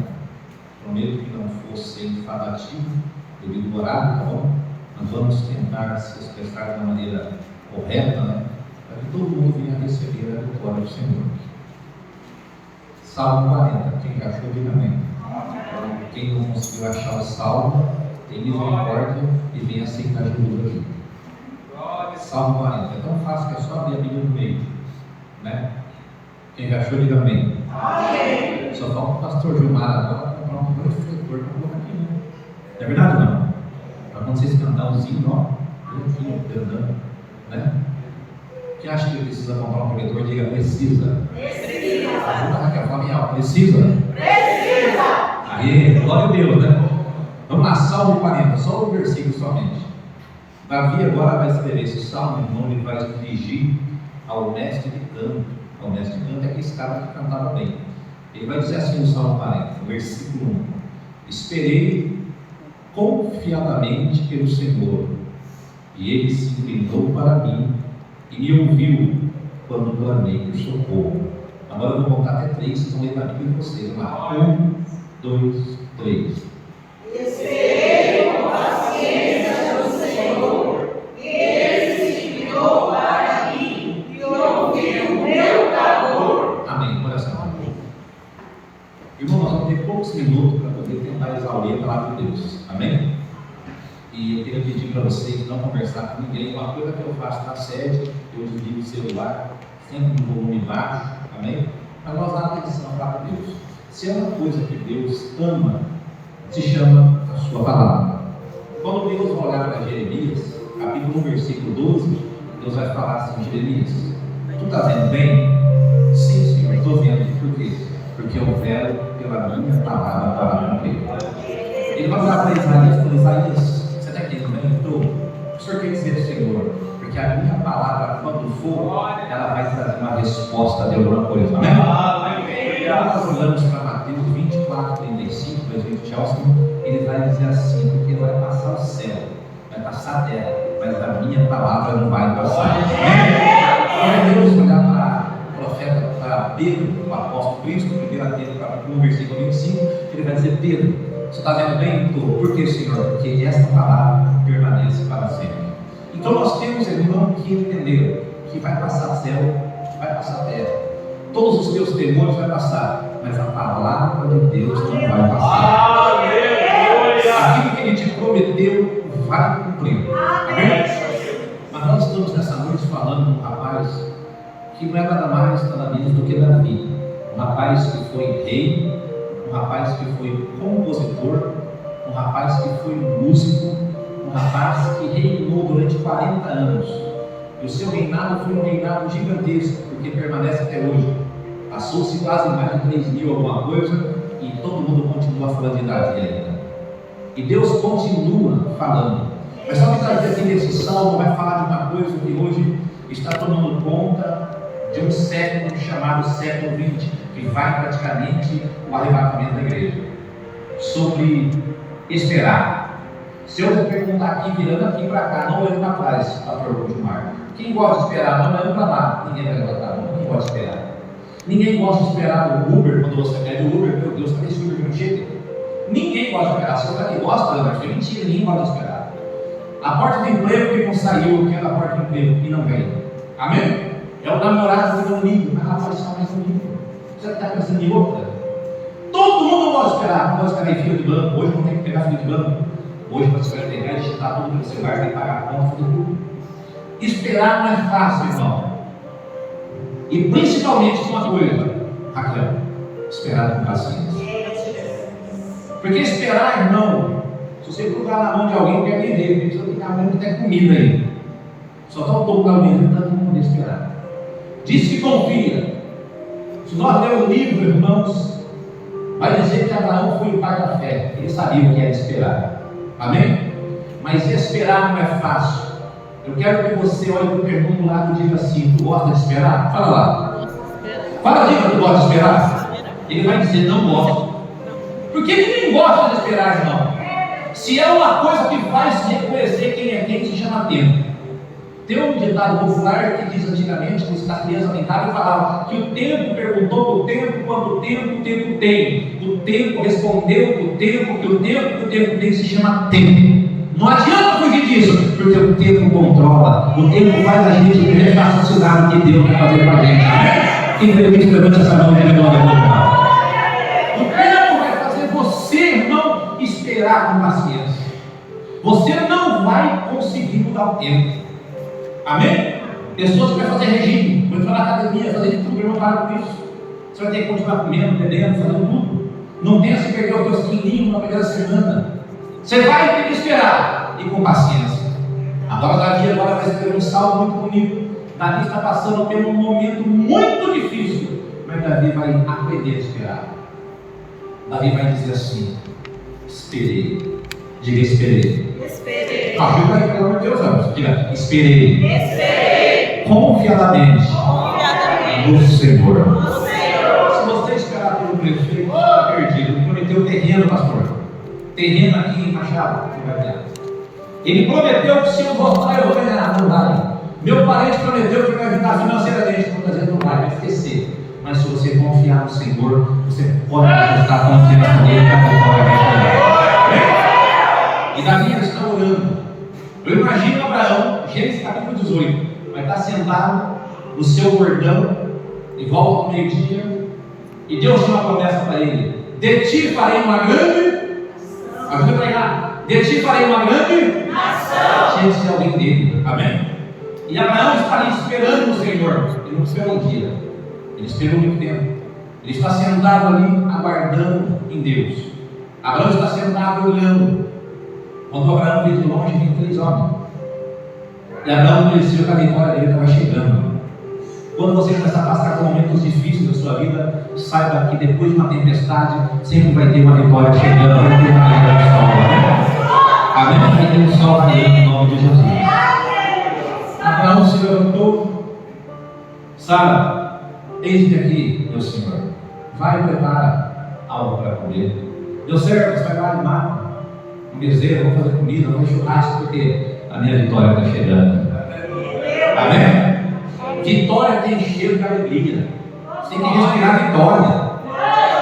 Prometo que não fosse enfadativo, devido ao horário, tá bom? Nós vamos tentar se expressar de uma maneira correta, né? Para que todo mundo venha receber a vitória do Senhor. Salmo 40, quem achou, diga amém. Quem não conseguiu achar o salmo, tem misericórdia e vem aceitar Jesus aqui. Salmo 40, é tão fácil que é só abrir a Bíblia no meio, né? Quem achou, diga amém. Amém. Só falta o pastor Gilmar agora comprar um grande refletor para colocar aqui, né? É verdade ou não? Para quando vocês cantar um zinho, ó, andando, né? Quem acha que precisa comprar um refletor, diga precisa. Precisa. Ajuda, Raquel, fala bem alto. Precisa. Precisa. Aí, glória a Deus, né? Vamos lá, Salmo 40, só o versículo somente. Davi agora vai escrever esse salmo, irmão, ele vai dirigir ao mestre de canto. O mestre de canto é aquele cara que cantava bem. Ele vai dizer assim no Salmo 40, versículo 1: Esperei confiadamente pelo Senhor, e ele se inclinou para mim e me ouviu quando clamei por socorro. Agora eu vou contar até 3, vocês vão ler para mim com vocês. Vamos lá, 1, 2, 3. Esperei com paciência pelo Senhor, e ele se inclinou para mim e ouviu o meu clamor. Amém. Olha só. Irmão, nós vamos ter poucos minutos para poder tentar exaurir a palavra de Deus. Amém? E eu queria pedir para vocês não conversar com ninguém. Uma coisa que eu faço na sede, eu desligo o celular, sempre no volume baixo. Amém? Mas nós damos atenção à palavra de Deus. Se é uma coisa que Deus ama, se chama a sua palavra. Quando Deus vai olhar para Jeremias, capítulo 1, versículo 12, Deus vai falar assim: Jeremias, tu está vendo bem? Sim, Senhor, estou vendo. Por quê? Porque eu velo pela minha palavra para cumprir. Ele vai olhar para Isaías e falar: Isaías, você está entendendo bem? Estou. O Senhor quer dizer, Senhor, porque a minha palavra, quando for, ela vai trazer uma resposta de alguma coisa. Amém? Nós olhamos para Mateus 24, 35, presidente Chelsea, ele vai dizer assim: porque vai passar o céu, vai passar a terra, mas a minha palavra não vai passar. Quando Deus olhar para o profeta, para Pedro, o apóstolo Cristo, 1 Pedro, no versículo 25, ele vai dizer: Pedro, você está vendo bem? Por que, Senhor? Porque esta palavra permanece para sempre. Então nós temos, irmão, que entender que vai passar céu, vai passar terra. Todos os teus temores vai passar, mas a palavra de Deus não vai passar. Aquilo que Ele te prometeu vai cumprir. Amém? Mas nós estamos nessa noite falando de um rapaz que não é nada mais, nada menos do que Davi. Um rapaz que foi rei, um rapaz que foi compositor, um rapaz que foi músico, um rapaz que reinou durante 40 anos. E o seu reinado foi um reinado gigantesco, porque permanece até hoje. Passou-se quase mais de 3.000 alguma coisa, e todo mundo continua falando de Davi ainda. E Deus continua falando. Mas só que Davi aqui nesse salmo vai falar de uma coisa que hoje está tomando conta de um século chamado século XX, que vai praticamente o arrebatamento da igreja. Sobre esperar. Se eu perguntar aqui, virando aqui para cá, não olhando para trás, pastor Gilmar, quem gosta de esperar, não olhando para lá, ninguém vai levantar, ninguém gosta de esperar. Ninguém gosta de esperar o Uber, quando você pede o Uber, meu Deus, cadê esse Uber que não chega? Ninguém gosta de esperar. Se você gosta, mas é mentira, ninguém gosta de esperar. A porta de emprego que não saiu, que é a porta de emprego que não veio. Amém? É o namorado que não liga, mas rapaz, está mais bonito. Você está pensando em outra? Todo mundo gosta de esperar, não gosta de esperar em fila de banco. Hoje não tem que pegar fila de banco. Hoje, para você vai pegar e digitar tudo pelo celular, tem que pagar a conta, tudo. Esperar não é fácil, irmão. E principalmente uma coisa, Raquel, esperar com paciência. Porque esperar, irmão, se você colocar na mão de alguém, quer viver, porque você tem a mão que tem comida aí. Só está um pouco da comida, não tem como esperar. Diz que confia. Se nós lermos o livro, irmãos, vai dizer que Abraão foi o pai da fé. Ele sabia o que era esperar. Amém? Mas esperar não é fácil. Eu quero que você olhe para o irmão do lado e diga assim: tu gosta de esperar? Fala lá. Fala, diga, tu gosta de esperar? Ele vai dizer: não gosto. Porque ninguém gosta de esperar, irmão. Se é uma coisa que faz reconhecer quem é quem, se chama tempo. Tem um ditado popular que diz antigamente, quando a criança brincava e falava que o tempo perguntou para o tempo quanto tempo o tempo tem. O tempo respondeu que o tempo tem, se chama tempo. Não adianta fugir disso, porque o tempo controla. O tempo faz a gente raciocinar o que Deus vai fazer com a gente. Quem permite, levante essa mão e glória a Deus. esperar com paciência. Você não vai conseguir mudar o tempo. Amém? Pessoas que vão fazer regime, vão entrar na academia, fazer de tudo para não parar com isso. Você vai ter que continuar comendo, bebendo, fazendo tudo. Não pense em perder os teus quilinhos na primeira semana. Você vai ter que esperar e com paciência. Agora Davi vai escrever um salmo muito bonito. Davi está passando por um momento muito difícil, mas Davi vai aprender a esperar. Davi vai dizer assim: esperei. Diga esperei. Esperei. Ajuda aí, pelo amor de Deus, vamos. Diga esperei. Esperei. Confiadamente no Senhor. O Senhor. Se você esperar pelo prefeito, você está perdido. Ele prometeu terreno, pastor. Terreno aqui em Machado, que vai ganhar. Ele prometeu que se eu voltar, eu vou ganhar. Não vai. Meu parente prometeu que vai ajudar financeiramente. Muitas vezes não vai esquecer. Mas se você confiar no Senhor, você pode ajustar a confiança nele para a vitória vai chegar. E Davi está orando. Eu imagino Abraão, Gênesis capítulo 18, vai estar sentado no seu bordão, e volta ao meio-dia, e Deus tem uma promessa para ele: de ti farei uma grande. Ajuda para cá. De ti farei uma grande nação. Gente, é alguém dele. Amém? E Abraão está ali esperando o Senhor. Ele não esperou um dia, ele esperou muito tempo. Ele está sentado ali, aguardando em Deus. Abraão está sentado olhando. Quando Abraão veio de longe, vinha 3 homens. E Abraão conheceu que a vitória dele estava chegando. Quando você começar a passar por momentos difíceis da sua vida, saiba que depois de uma tempestade, sempre vai ter uma vitória chegando, vai ter uma vida do sol. Amém? Vai ter um sol raiando em nome de Jesus. Abraão se levantou. Sara, eis-me aqui, meu Senhor. Vai e prepara algo para comer. Meu servo, você vai lá e mata um bezerro, vou fazer comida, vou fazer churrasco, porque a minha vitória está chegando. Amém? Vitória tem cheiro de alegria. Você tem que respirar vitória.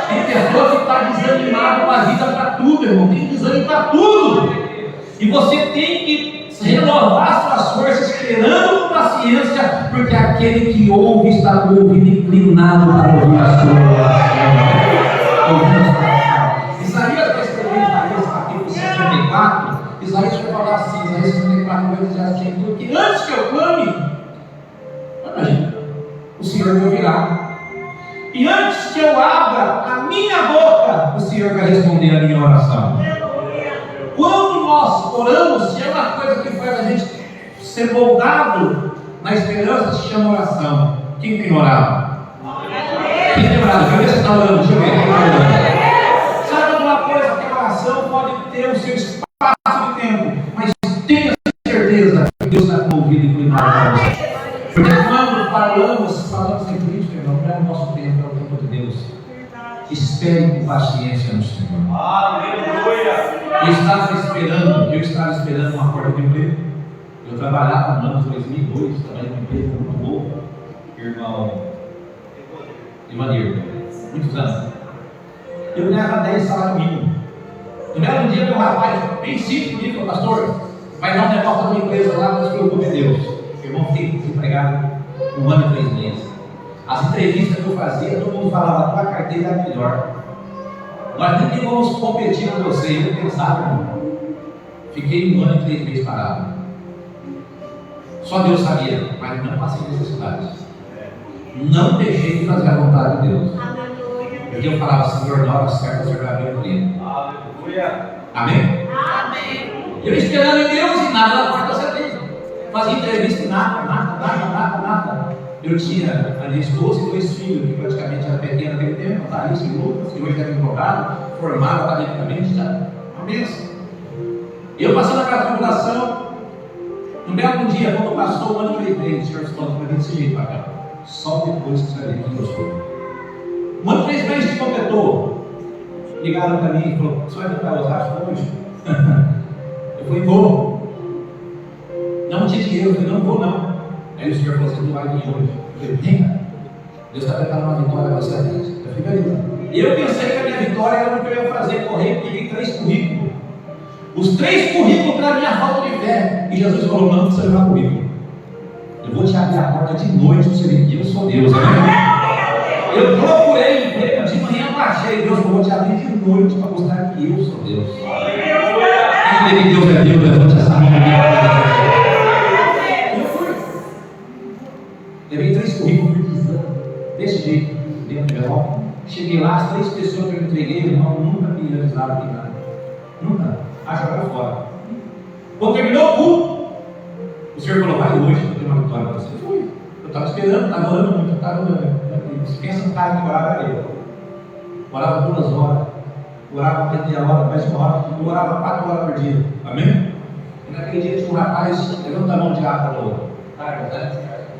Tem pessoa que está desanimada com a vida para tudo, irmão. Tem desânimo para tudo. E você tem que renovar suas forças, esperando com paciência, porque aquele que ouve está com o ouvido inclinado para ouvir a sua oração. Isaías vai escrever em capítulo 64. Isaías vai falar assim: Isaías 64 vai dizer assim: porque antes que eu clame, imagina, o Senhor me ouvirá. E antes que eu abra a minha boca, o Senhor vai responder a minha oração. Quando nós oramos, se é uma coisa que faz a gente ser moldado na esperança, se chama oração. Quem tem orado? Quem tem orado? Deixa eu ver se você está orando. Deixa eu ver. Sabe uma coisa? Que a oração pode ter o seu espaço de tempo, mas tenha certeza que Deus está com o ouvido inclinado para você. Porque quando falamos em política, irmão, não é o nosso tempo, é o tempo de Deus. Espere com paciência no Senhor. Aleluia! Eu estava esperando uma porta de emprego. Eu trabalhava no ano 2002, trabalhei numa empresa muito boa, irmão Ivanir, muitos anos. Eu ganhava 10 salários mínimos. No mesmo dia, meu rapaz, bem simples, me falou: pastor, vai dar um negócio da minha empresa lá, não se preocupe, Deus. Irmão, fiquei desempregado 1 ano e 3 meses. As entrevistas que eu fazia, todo mundo falava: a tua carteira é a melhor. Nós nem vamos competir com você. Eu pensava, irmão. Fiquei 1 ano e 3 meses parado. Só Deus sabia, mas não passei necessidades. Não deixei de fazer a vontade de Deus. Porque eu falava: Senhor, na hora certa, o Senhor vai abrir o tempo. Aleluia! Amém? Amém. Eu esperando em Deus e nada na porta certeza. Fazia entrevista e nada. Eu tinha a minha esposa e 2 filhos, que praticamente era pequena naquele tempo, Thalissa e Lucas, que hoje devem advogado, formado academicamente, já uma bênção. Eu passando aquela tribulação, no belo dia, quando passou o ano de 3 meses, o Senhor falou para mim desse jeito: para cá, só depois que você vai ver quem eu sou. Um ano e 3 meses que completou, ligaram para mim e falaram: você vai para Osasco hoje? Eu falei: vou. Não tinha dinheiro, eu falei: não vou não. Aí o Senhor falou: você não vai vir hoje. Eu falei: venha, Deus está preparando uma vitória para você. Eu falei: beleza. E eu pensei que a minha vitória era o que eu ia fazer, correr, peguei 3 currículos. Os 3 currículos para a minha falta de fé. E Jesus falou: não precisa levar currículo. Eu vou te abrir a porta de noite para você ver que eu sou Deus. Amém? Eu procurei emprego de manhã, não achei. Deus falou: vou te abrir de noite para mostrar que eu sou Deus. crê que Deus é Deus, levante essa mão. Eu fui. Levei 3 currículos desse jeito, dentro do envelope. Cheguei lá, as 3 pessoas que eu entreguei, o irmão nunca me realizaram aqui nada. Nunca. Jogaram fora. Quando terminou o culto, o Senhor falou: vai hoje, eu tenho uma vitória para você. Eu fui. Eu estava esperando, estava orando muito, estava orando. Você pensa no cara que orava, era eu. Orava 2 horas, orava meia hora, mais 1 hora, eu orava 4 horas por dia. Amém? E naquele dia tinha um rapaz, levanta a mão de água, falou: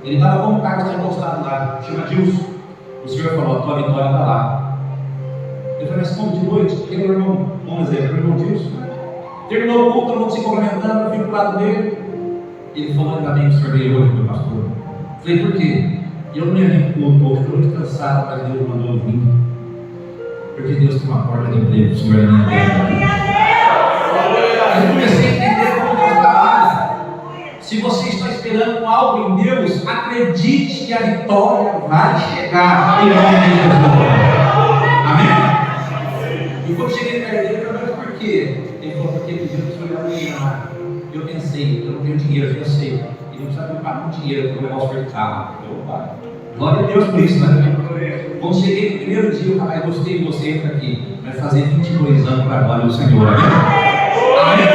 ele estava como o Carlos tinha postado lá, chama Dilson. O Senhor falou: a tua vitória está lá. Eu falei: mas como de noite? Porque meu irmão, vamos dizer, meu irmão Dilson. Terminou o culto, todo mundo se cumprimentando, eu fui pro lado dele. Ele falou: ainda bem que o senhor veio hoje, meu pastor. Eu falei: por quê? Eu não ia vir pro culto hoje, estou muito cansado, mas Deus mandou eu vir. Porque Deus tem uma porta de emprego, o senhor é minha Eu comecei a entender como Deus trabalha. Se você está esperando algo em Deus, acredite que a vitória vai chegar em nome de Jesus. Amém? E quando cheguei perto dele, eu falei: por quê? Ele falou: porque ele pediu que o senhor ia ganhar. Eu pensei: eu não tenho dinheiro, eu pensei. Ele não precisa me pagar com dinheiro para eu levar os mercados. Glória a Deus por isso, né? Quando cheguei no primeiro dia, eu falei: gostei de você, entra aqui. Vai fazer 22 anos para a glória do Senhor. Amém?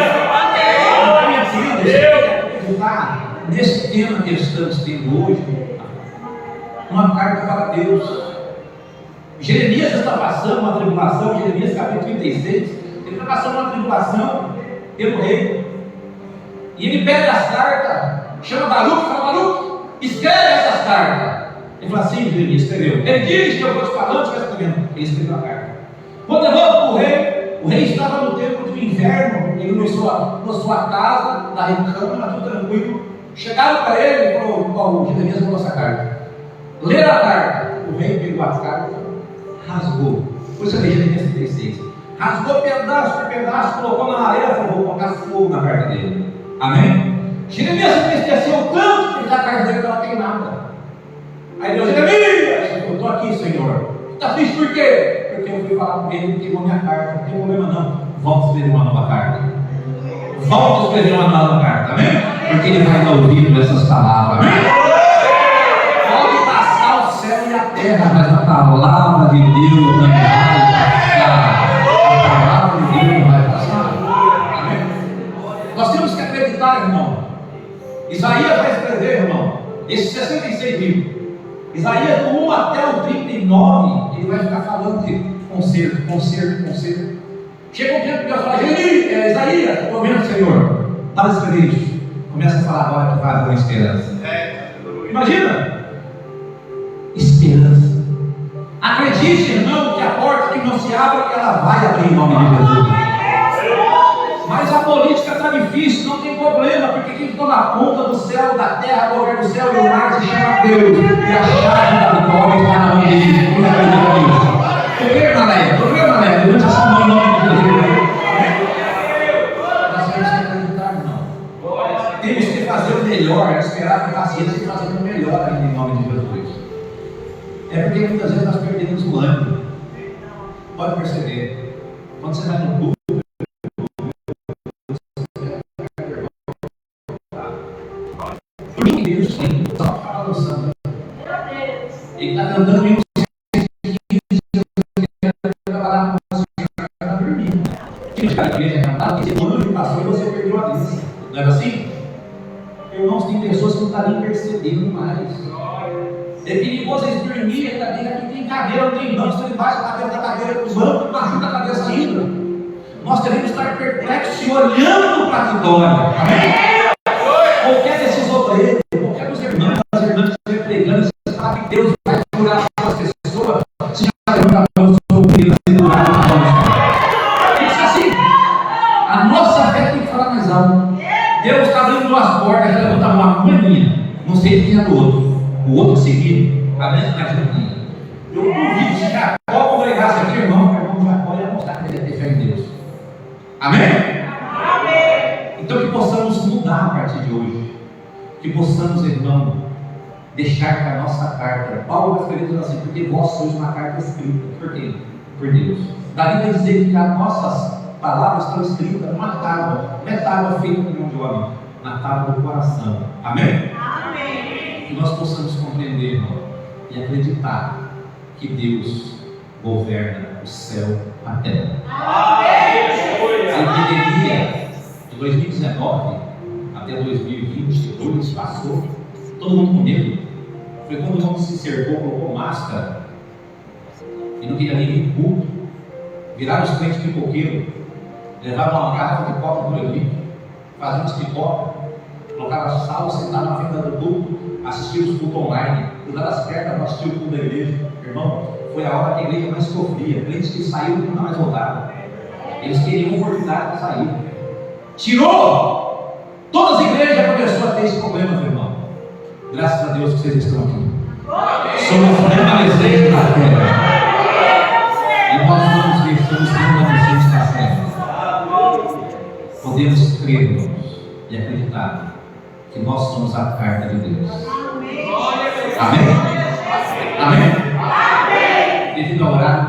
Nesse tema que estamos tendo hoje, uma carta para Deus. Jeremias está passando uma tribulação, Jeremias capítulo 36, ele está passando uma tribulação pelo rei. E ele pega as cartas, chama Baruque e fala: Baruque, escreve essas cartas. Ele fala: sim, Jeremias, escreveu. Ele diz que eu vou te falando, você vai escrevendo. Ele escreveu a carta. Quando levou para o rei estava no tempo do inverno, ele na sua casa, na recâmara, tudo tranquilo. Chegaram para ele e falou: Jeremias mandou essa carta. Leram a carta. O rei pegou as cartas, rasgou. Por isso eu li Jeremias 36. Rasgou pedaço por pedaço, colocou na lareira e falou: vou colocar fogo na carta dele. Amém? Jeremias se entristeceu tanto que a carta dele estava queimada. Aí Deus: Jeremias, eu estou aqui, Senhor. Está triste por quê? Porque eu fui falar com ele, queimou minha carta. Não tem problema não. Volta a escrever uma nova carta. Volta a escrever uma nova carta. Amém? Porque ele vai dar ouvido nessas palavras. Amém? Pode passar o céu e a terra, mas a palavra de Deus não vai passar. A palavra de Deus não vai passar. Amém? Nós temos que acreditar, irmão. Isaías vai escrever, irmão, esses 66 livros. Isaías do 1 até o 39, ele vai ficar falando de conserto. Chega um tempo que Deus fala: Isaías, estou vendo, Senhor, para de escrever isso. Começa a falar agora que vai com esperança. Imagina! Esperança. Acredite, irmão, que a porta que não se abre, ela vai abrir em nome de Jesus. Mas a política está difícil, não tem problema, porque quem toma conta do céu, da terra, do governo do céu e do mar se chama Deus. E a chave da vitória está na mão dele. Não acredita nisso? Estou vendo, Mané? Levante essa mão em nome de Jesus. Nós temos que acreditar, irmão. Temos que fazer o melhor, esperar com paciência e fazer o melhor ainda em nome de Jesus. É porque muitas vezes nós perdemos o ânimo. Pode perceber. Quando você vai no culto, Deus tem, só para o santo. Ele está cantando em trabalhar com você, está dormindo. A igreja cantada, porque o anjo passou e você perdeu a vista. Não era assim? Irmãos, tem pessoas que não estão nem percebendo mais. É perigoso eles dormirem na cadeira que tem cadeira, não tem banco, ele bate a cadeira da cadeira com os bancos e machuca a cabeça ainda. Nós devemos estar perplexos e olhando para a vitória. Amém? Qualquer desses obreiros, qualquer dos irmãos, as irmãs que estão pregando, você sabe que Deus vai curar as pessoas, se já levanta a mão sobre eles e curar a mão. Isso assim, a nossa fé tem que falar mais alto. Deus está abrindo 2 portas, já levanta a mão, uma minha, não sei de quem é do outro. O outro seguido, a mesma aqui. Eu duvido se Jacó congregasse aqui, irmão Jacó ia mostrar que ele ia ter fé em Deus. Amém? Então que possamos mudar a partir de hoje. Que possamos, irmão, deixar que a nossa carta, Paulo vai escrever assim: porque vós sois uma carta escrita. Por quê? Por Deus. Davi vai dizer que as nossas palavras estão escritas numa tábua, não é tábua feita por mão de homem, na tábua do coração. Amém? Amém. Que nós possamos compreender, irmão, e acreditar que Deus governa o céu e a terra. Amém. A epidemia de 2019 até 2022 passou, todo mundo com medo. Foi quando o mundo se cercou, colocou máscara e não queria nem ir culto. Viraram os crentes pipoqueiros, levavam uma garrafa de coca no Leolito, faziam os pipoca, colocavam sal, sentavam na frente do culto, assistiam os cultos online, cruzaram as pernas para assistir o culto da igreja. Irmão, foi a hora que a igreja mais sofria. Crentes que saíram e nunca mais voltaram. Eles queriam oportunidade para sair. Tirou! Todas as igrejas começaram a ter esse problema, meu irmão. Graças a Deus que vocês estão aqui. Somos permanecentes na terra. E nós vamos ver, estamos permanecentes na terra. Podemos crer, irmãos, e acreditar que nós somos a carta de Deus. Amém? Amém? Devido ao horário,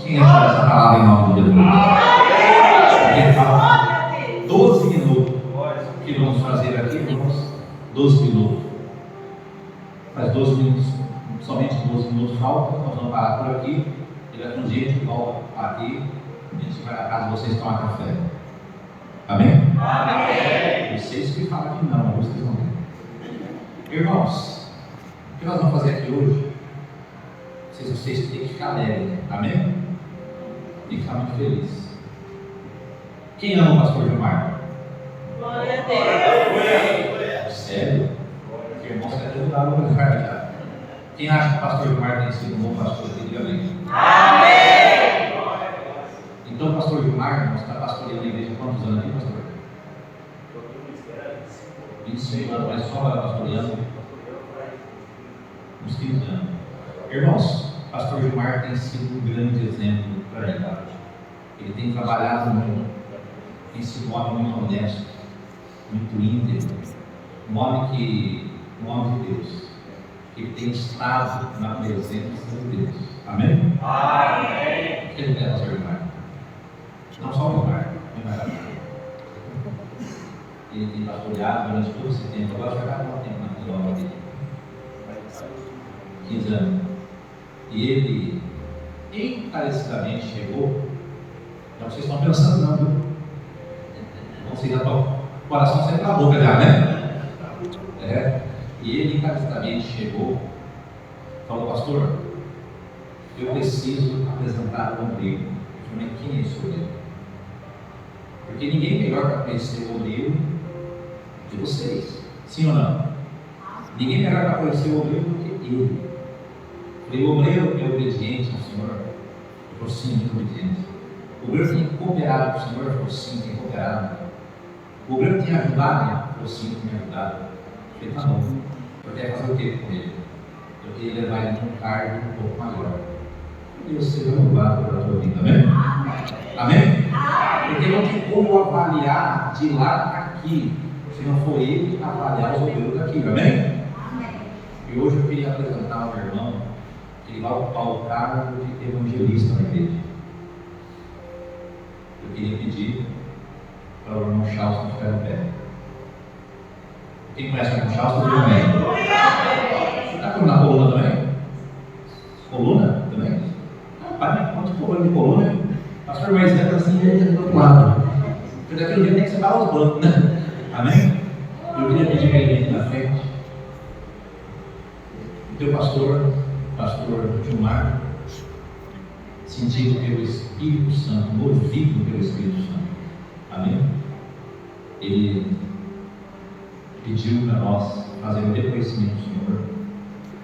quem achou essa palavra em nome de Deus? Porque fala 12 minutos que vamos fazer aqui, irmãos. 12 minutos. Faz 12 minutos, somente 12 minutos falta. Nós vamos parar por aqui. E daqui um dia a gente volta aqui. A gente vai na casa de vocês tomar café. Amém? Amém. Vocês que falam que não, vocês não querem. Irmãos, o que nós vamos fazer aqui hoje? Vocês têm que ficar alegres. Amém? Tem que ficar muito feliz. Quem ama o pastor Gilmar? Glória a Deus. Sério? Porque irmãos querem ajudar o lugar já. Quem acha que o pastor Gilmar tem sido um bom pastor? Diga amém. Amém. Então o pastor Gilmar, irmãos, está pastoreando a igreja há quantos anos aqui, pastor? 25 anos, mas só para pastoreando uns 15 anos. Irmãos, o pastor Gilmar tem sido um grande exemplo para a gente. Ele tem trabalhado muito, tem sido um homem muito honesto, muito íntegro, um homem de Deus, que tem estado na presença de Deus. Amém? Amém. O que ele quer, pastor Gilmar? Não só o Gilmar, ele tem pastoreado durante todo esse tempo. Agora já vai dar um tempo na obra dele. 15 anos. E ele encarecidamente chegou. Não vocês estão pensando, não, viu? Não sei, já o coração sempre na boca já, né? E ele encarecidamente chegou. Falou, pastor, eu preciso apresentar o obreiro. Eu falei, quem é esse obreiro? Porque ninguém melhor para conhecer o obreiro de vocês. Sim ou não? Ninguém melhor para conhecer o obreiro do que ele. O obreiro é obediente ao Senhor. Eu falei, sim, muito obediente. O obreiro tem cooperado com o Senhor. Eu falei, sim, tem cooperado. O obreiro tem ajudado? Eu falei, sim, tem ajudado. Eu falei, tá bom. Eu quero fazer o que com ele? Eu queria levar ele num cargo um pouco maior. E você vai louvado pela tua vida, amém? Amém? Porque não tem como avaliar de lá para aqui, se não for ele avaliar os obreiros daqui, amém? E hoje eu queria apresentar ao meu irmão que ele vai ocupar o cargo de evangelista na igreja. Eu queria pedir para o irmão Charles ficar em pé. Quem conhece o irmão Charles, diga amém. Você está na coluna também? Coluna também? Pai, quanto problema de coluna? Pastor mais velho assim, ele do outro lado. Porque daquele dia tem que separar os bancos, né? Amém? Eu queria pedir para ele aqui na frente. O teu pastor Gilmar, sentido pelo Espírito Santo, movido pelo Espírito Santo. Amém? Ele pediu para nós fazer o reconhecimento do Senhor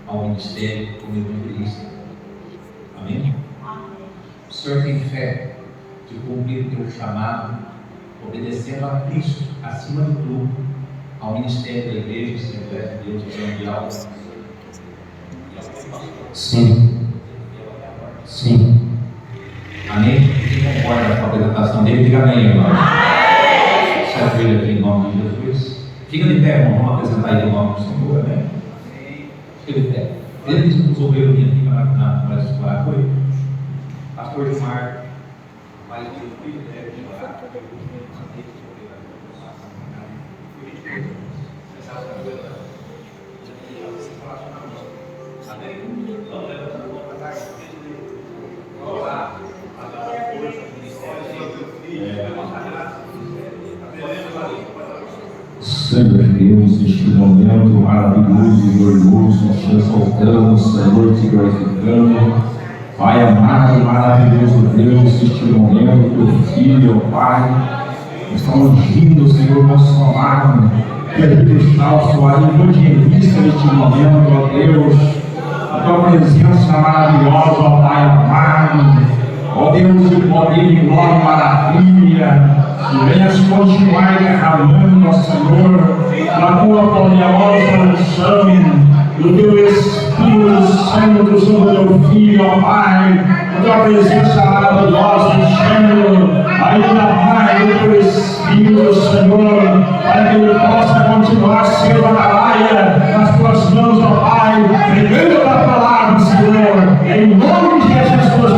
ao ministério como evangelista. Amém? O Senhor tem fé de cumprir o teu chamado, obedecendo a Cristo, acima de tudo, ao ministério da igreja, Assembleia de Deus, Mundial. Sim. Sim. Amém? Quem concorda com a apresentação dele, diga amém, irmão. Se ajoelha aqui em nome de Jesus. Fica de pé, irmão. Vamos apresentar ele em nome do Senhor, amém? Fica de pé. Ele disse que os obreiros vinham aqui para escolar. Foi. Pastor Gilmar, vai ter o privilégio de orar. Senhor Deus, neste momento maravilhoso e glorioso, nós te exaltamos, Senhor, te glorificando. Pai amado, maravilhoso Deus, neste momento, teu filho, ó Pai, está ungindo, Senhor, nosso amado, perdido está o sua evangelista neste momento, ó Deus, a tua presença maravilhosa, ó Pai amado, ó Deus de poder e glória e maravilha. Venhas continuar derramando, ó Senhor, na tua poderosa unção, do teu Espírito Santo sobre o teu Filho, ó Pai, a tua presença maravilhosa, enchendo ainda mais do teu Espírito, Senhor, para que ele possa continuar sendo a talaia nas tuas mãos, ó Pai, pregando a palavra, Senhor, em nome de Jesus, ó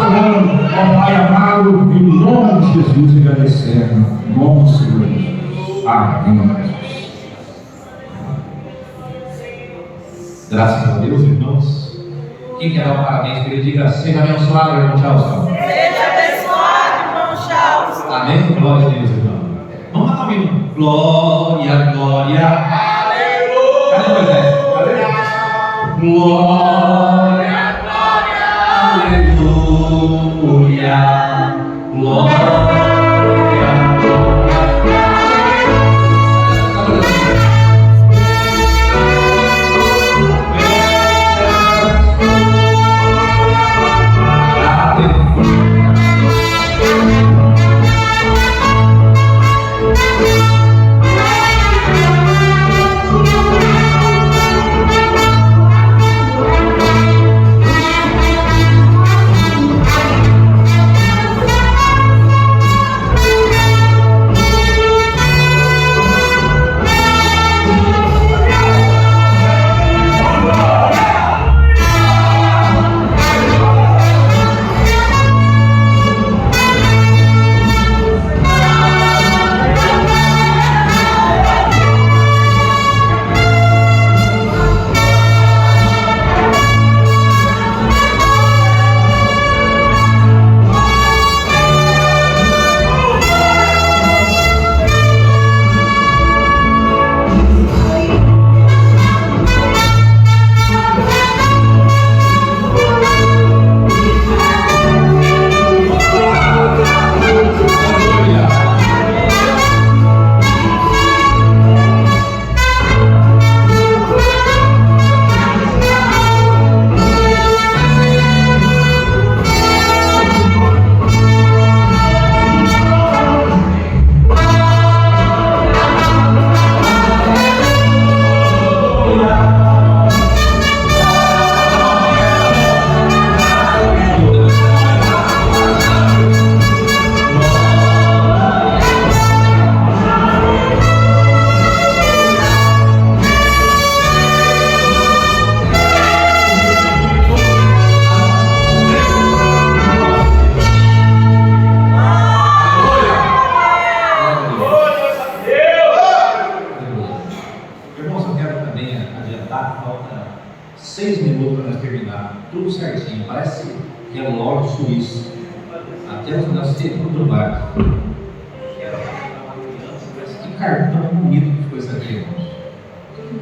Pai amado, em nome de Jesus, agradecendo. Em nome do Senhor Jesus. Amém. Graças a Deus, irmãos. Quem quer dar um parabéns para ele, diga: seja abençoado, irmão Charles. Seja abençoado, irmão Charles. Amém? Glória a Deus, irmão. Vamos lá comigo. Glória, glória. Aleluia. Cadê o Moisés? Cadê? Glória, glória. Aleluia. Glória.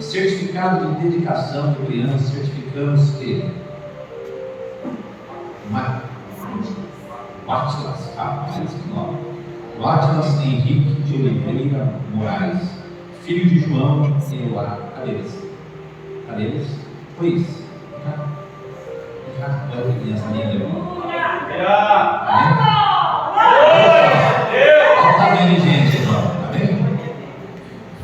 Certificado de dedicação de criança, certificamos que Atlas Henrique de Oliveira Moraes, filho de João e Eloá. Cadê eles? Cadê eles? Foi isso. Olha que criança linda. Olha o tamanho de gente, irmão. Amém?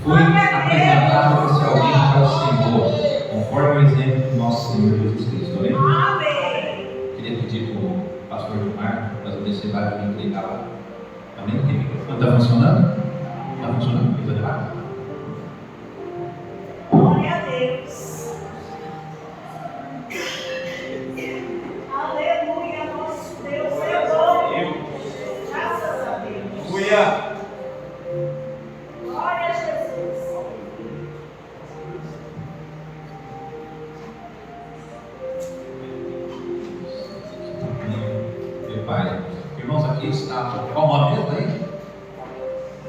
Foi apresentado oficialmente ao Senhor, conforme o exemplo do nosso Senhor Jesus Cristo. Amém? Queria pedir para o pastor Gilmar, mas eu deixei para me entregar lá. Amém? Tem microfone? Está funcionando? Está funcionando? Coisa de lá? Glória a Deus. Aleluia, nosso Deus é bom. Graças a Deus. Aleluia. Glória a Jesus. Meu Pai, irmãos, aqui está. Qual o nome mesmo aí?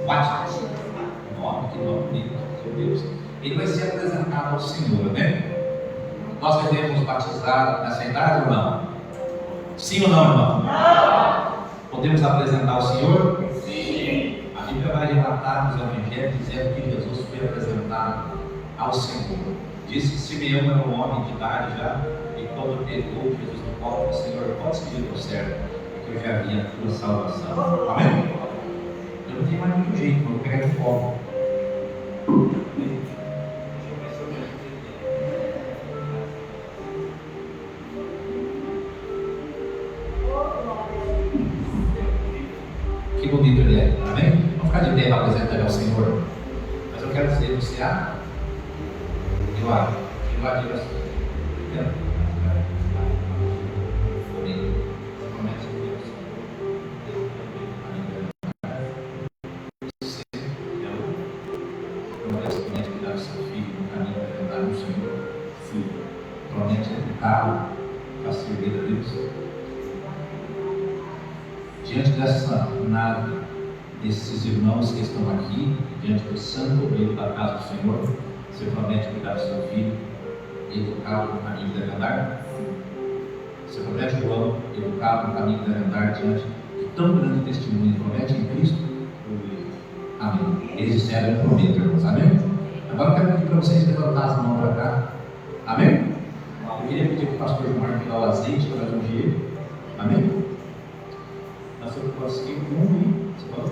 Watson. Que nome bonito, meu Deus. Ele vai ser apresentado ao Senhor, né? Nós devemos batizar nessa idade ou não? Sim ou não, irmão? Não. Podemos apresentar ao Senhor? Sim. A Bíblia vai relatar nos Evangelhos dizendo que Jesus foi apresentado ao Senhor. Disse que Simeão era um homem de idade já, e quando pegou Jesus no colo, disse: Senhor, pode pedir o teu servo, porque eu já vi a tua salvação. Amém? Eu não tenho mais muito jeito, vou pegar de colo. Que bonito ele é, amém? Vamos ficar de pé para apresentar ele ao Senhor. Mas eu quero dizer, você há? Eu há. Eu há de você. Amém. Promete a Deus. Você é o promete cuidar do seu filho no caminho para andar no Senhor. Sim. Promete educá-lo para servir a Deus. Diante dessa nave, desses irmãos que estão aqui, diante do santo obreiro da casa do Senhor, você promete cuidar do seu filho e educá-lo no caminho que deve andar? Você promete, João, educá-lo no caminho que deve andar diante de tão grande testemunho? Promete em Cristo? Amém. Eles disseram: eu prometo, irmãos. Amém? Agora eu quero pedir para vocês levantar as mãos para cá. Amém? Eu queria pedir para o pastor Marco dar o azeite para ungir ele. Amém? Eu consegui um, você falou?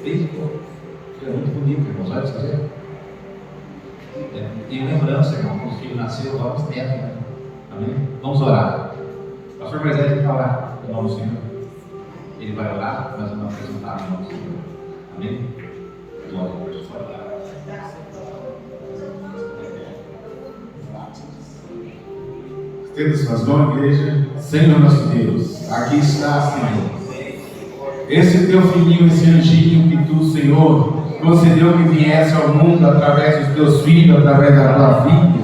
Fez, é muito bonito, irmãos. Olha isso fazer. Tenho lembrança, irmão. Quando o filho nasceu, vamos netos, né? Amém? Vamos orar. O pastor Moisés vai orar em nome do Senhor. Ele vai orar, mas vamos apresentar em nome do Senhor. Amém? Glória a Deus. Estenda suas mãos, igreja. Senhor nosso Deus, aqui está, Senhor. Esse teu filhinho, esse anjinho que tu, Senhor, concedeu que viesse ao mundo através dos teus filhos, através da tua vida.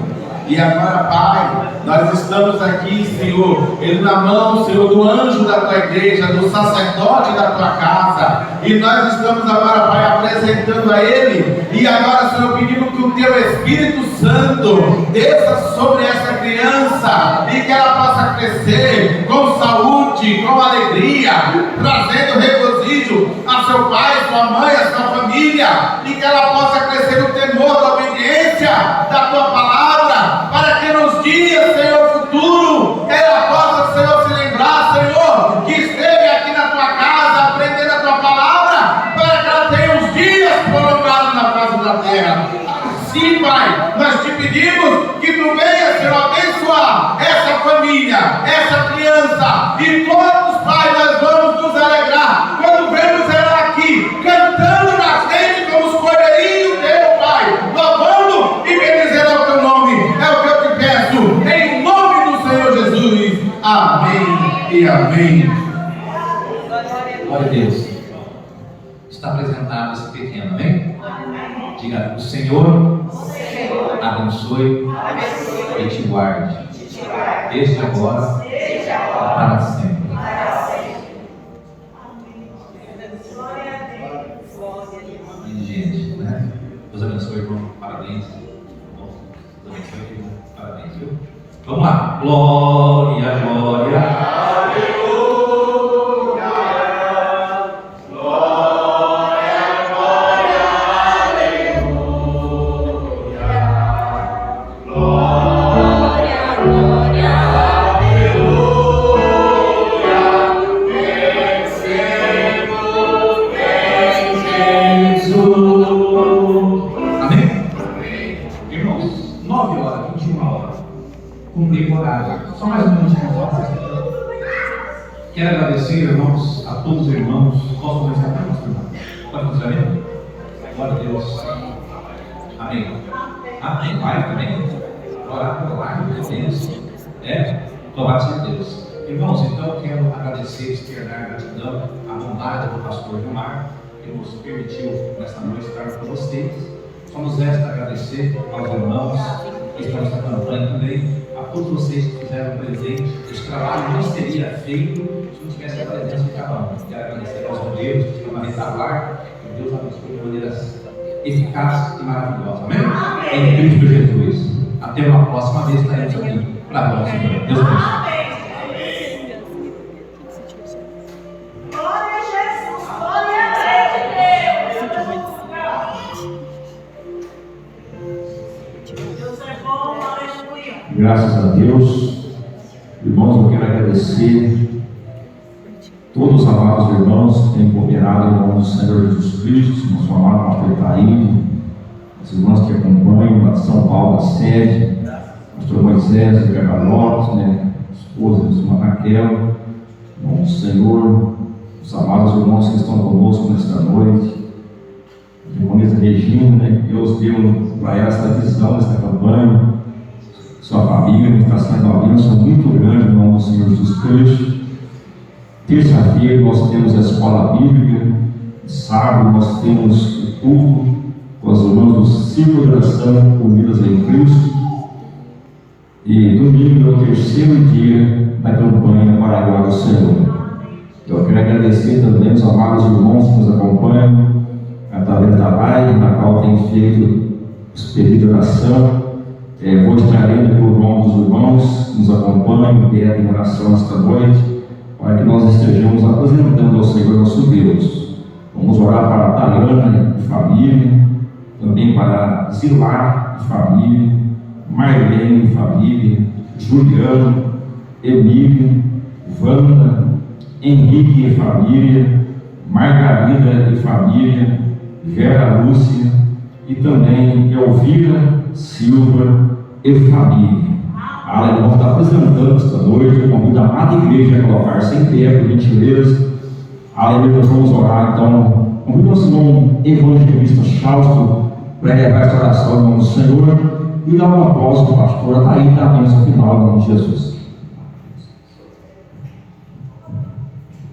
E agora, Pai, nós estamos aqui, Senhor, ele na mão, Senhor, do anjo da tua igreja, do sacerdote da tua casa. E nós estamos agora, Pai, apresentando a ele. E agora, Senhor, pedimos que o teu Espírito Santo desça sobre essa criança e que ela possa crescer com saúde, com alegria, trazendo regozijo a seu pai, a sua mãe, a sua família, e que ela possa crescer no temor da obediência da tua palavra, para que nos dias, Senhor, futuro, ela possa, Senhor, se lembrar, Senhor, que esteve aqui na tua casa aprendendo a tua palavra, para que ela tenha os dias prolongados na face da terra. Sim, Pai, nós te pedimos que tu venha, Senhor, abençoar essa família, essa criança, e todos, Pai, nós vamos nos alegrar quando vemos ela aqui, cantando na frente como os cordeirinhos teu, Pai, louvando e bendizendo o teu nome. É o que eu te peço, em nome do Senhor Jesus. Amém e amém. Glória a Deus. Está apresentado esse pequeno, amém? Diga: o Senhor abençoe e te guarde, desde agora para sempre. E, gente, né? Deus abençoe, irmão. Parabéns. Deus abençoe, irmão. Parabéns, viu? Vamos lá. Glória, glória. Só mais um minutinho. Quero agradecer, irmãos, a todos os irmãos. Posso começar com você, irmão? Pode começar mesmo? Glória a Deus. Amém. Amém. Vai também. Orar pela live, meu Deus. Louvado seja Deus. Irmãos, então eu quero agradecer, externar gratidão à bondade do pastor Gilmar, que nos permitiu nesta noite estar com vocês. Só nos resta agradecer aos irmãos que estão nesta campanha também, a todos vocês que fizeram presente. Esse trabalho não seria feito se não tivesse a presença de cada um. Quero agradecer aos obreiros que estão na retaguarda, que Deus abençoe de maneira eficaz e maravilhosa. Amém? Em Cristo Jesus. Até uma próxima vez estaremos aqui para a glória do Senhor. Deus abençoe. Graças a Deus, irmãos, eu quero agradecer todos os amados irmãos que têm cooperado em nome do Senhor Jesus Cristo, nosso amado pastor Itaíno, as irmãs que acompanham, a São Paulo, a sede, pastor Moisés, o Gargalhotes, né, a esposa da irmã Raquel, em nome do Senhor, os amados irmãos que estão conosco nesta noite, a irmã Regina, né, Deus deu para ela essa visão nesta campanha. Sua família está sendo uma bênção muito grande em nome do Senhor Jesus Cristo. Terça-feira nós temos a escola bíblica, sábado nós temos o culto com as irmãs do Círculo de Oração Unidas em Cristo. E domingo é o terceiro dia da campanha para a glória do Senhor. Eu quero agradecer também os amados irmãos que nos acompanham através da live, na qual tem feito os pedidos de oração. Vou estar lendo por nome dos irmãos que nos acompanham, pedem em oração esta noite, para que nós estejamos apresentando ao Senhor nosso Deus. Vamos orar para a Tayana e família, também para Zilar e família, Marlene e família, Juliano, Emílio, Wanda, Henrique e família, Margarida e família, Vera Lúcia e também Elvira Silva e família. A irmã está apresentando esta noite. Eu convido a amada igreja a colocar-se em pé, por gentileza. Aleluia, nós vamos orar. Então, convido o irmão evangelista Charles para levar esta oração em nome do Senhor e dar um aplauso para o pastor Ataí, da bênção final em nome de Jesus.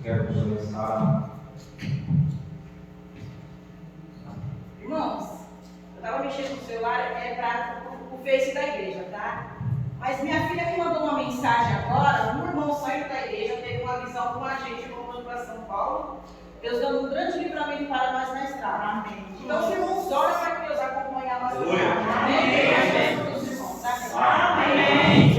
Quero começar. Irmãos, eu estava mexendo no celular, para o Face da igreja, tá? Mas minha filha me mandou uma mensagem agora. Um irmão saiu da igreja, teve uma visão com a gente, voltando para São Paulo. Deus dando um grande livramento para nós na estrada. Amém. Então, os irmãos, ora para que Deus acompanhe a nossa estrada. Amém. Os irmãos, tá? Amém.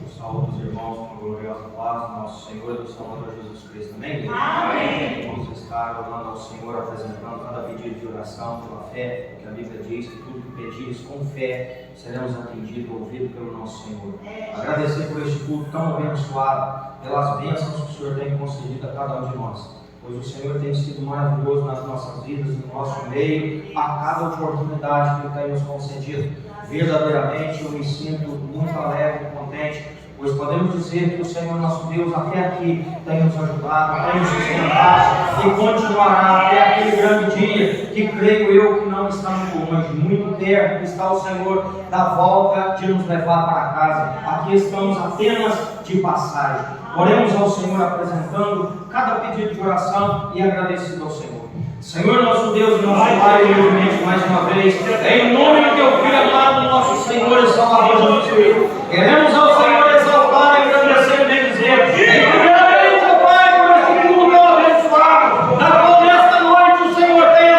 Eu saúdo os irmãos com a gloriosa paz do nosso Senhor e do Salvador Jesus Cristo. Amém? Amém. Vamos estar orando ao Senhor, apresentando cada pedido de oração pela fé, porque a Bíblia diz que tudo que pedires com fé seremos atendidos, ouvidos pelo nosso Senhor. Agradecer por este culto tão abençoado, pelas bênçãos que o Senhor tem concedido a cada um de nós, pois o Senhor tem sido maravilhoso nas nossas vidas, no nosso meio, a cada oportunidade que Ele tem nos concedido. Verdadeiramente eu me sinto muito alegre e contente, pois podemos dizer que o Senhor nosso Deus até aqui tem nos ajudado, tem nos sustentado e continuará até aquele grande dia que creio eu que não está muito longe, muito perto está o Senhor da volta de nos levar para casa. Aqui estamos apenas de passagem. Oremos ao Senhor apresentando cada pedido de oração e agradecido ao Senhor. Senhor nosso Deus e nosso Pai, humildemente mais uma vez, em nome do Teu Filho amado, nosso Senhor e Salvador Jesus Cristo, queremos ao Senhor exaltar e agradecer e bendizer. Primeiramente, ó Pai, por este culto tão abençoado, na qual nesta noite o Senhor tem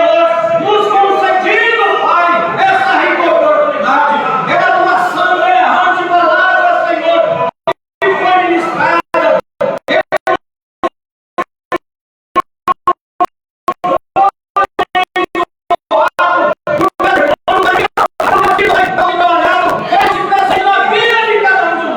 nos concedido, Pai, esta rica oportunidade, pela Tua santa e errante palavra, Senhor, que foi ministrada. Este presente na vida de cada um de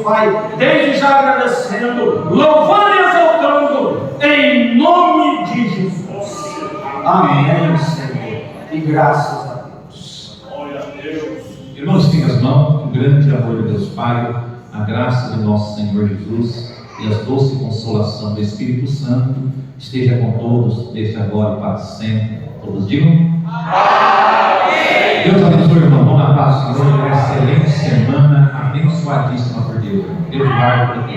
Pai, desde já agradecendo, louvando e exaltando, em nome de Jesus. Amém, Senhor. E graças a Deus. Glória a Deus. Irmãos, tenham as mãos, que o grande amor de Deus Pai, a graça de nosso Senhor Jesus e a doce consolação do Espírito Santo esteja com todos, desde agora e para sempre. Todos digam amém. Deus abençoe, irmão. Vamos na paz do Senhor. Uma excelente semana, abençoadíssima por Deus. Deus guarde por ti.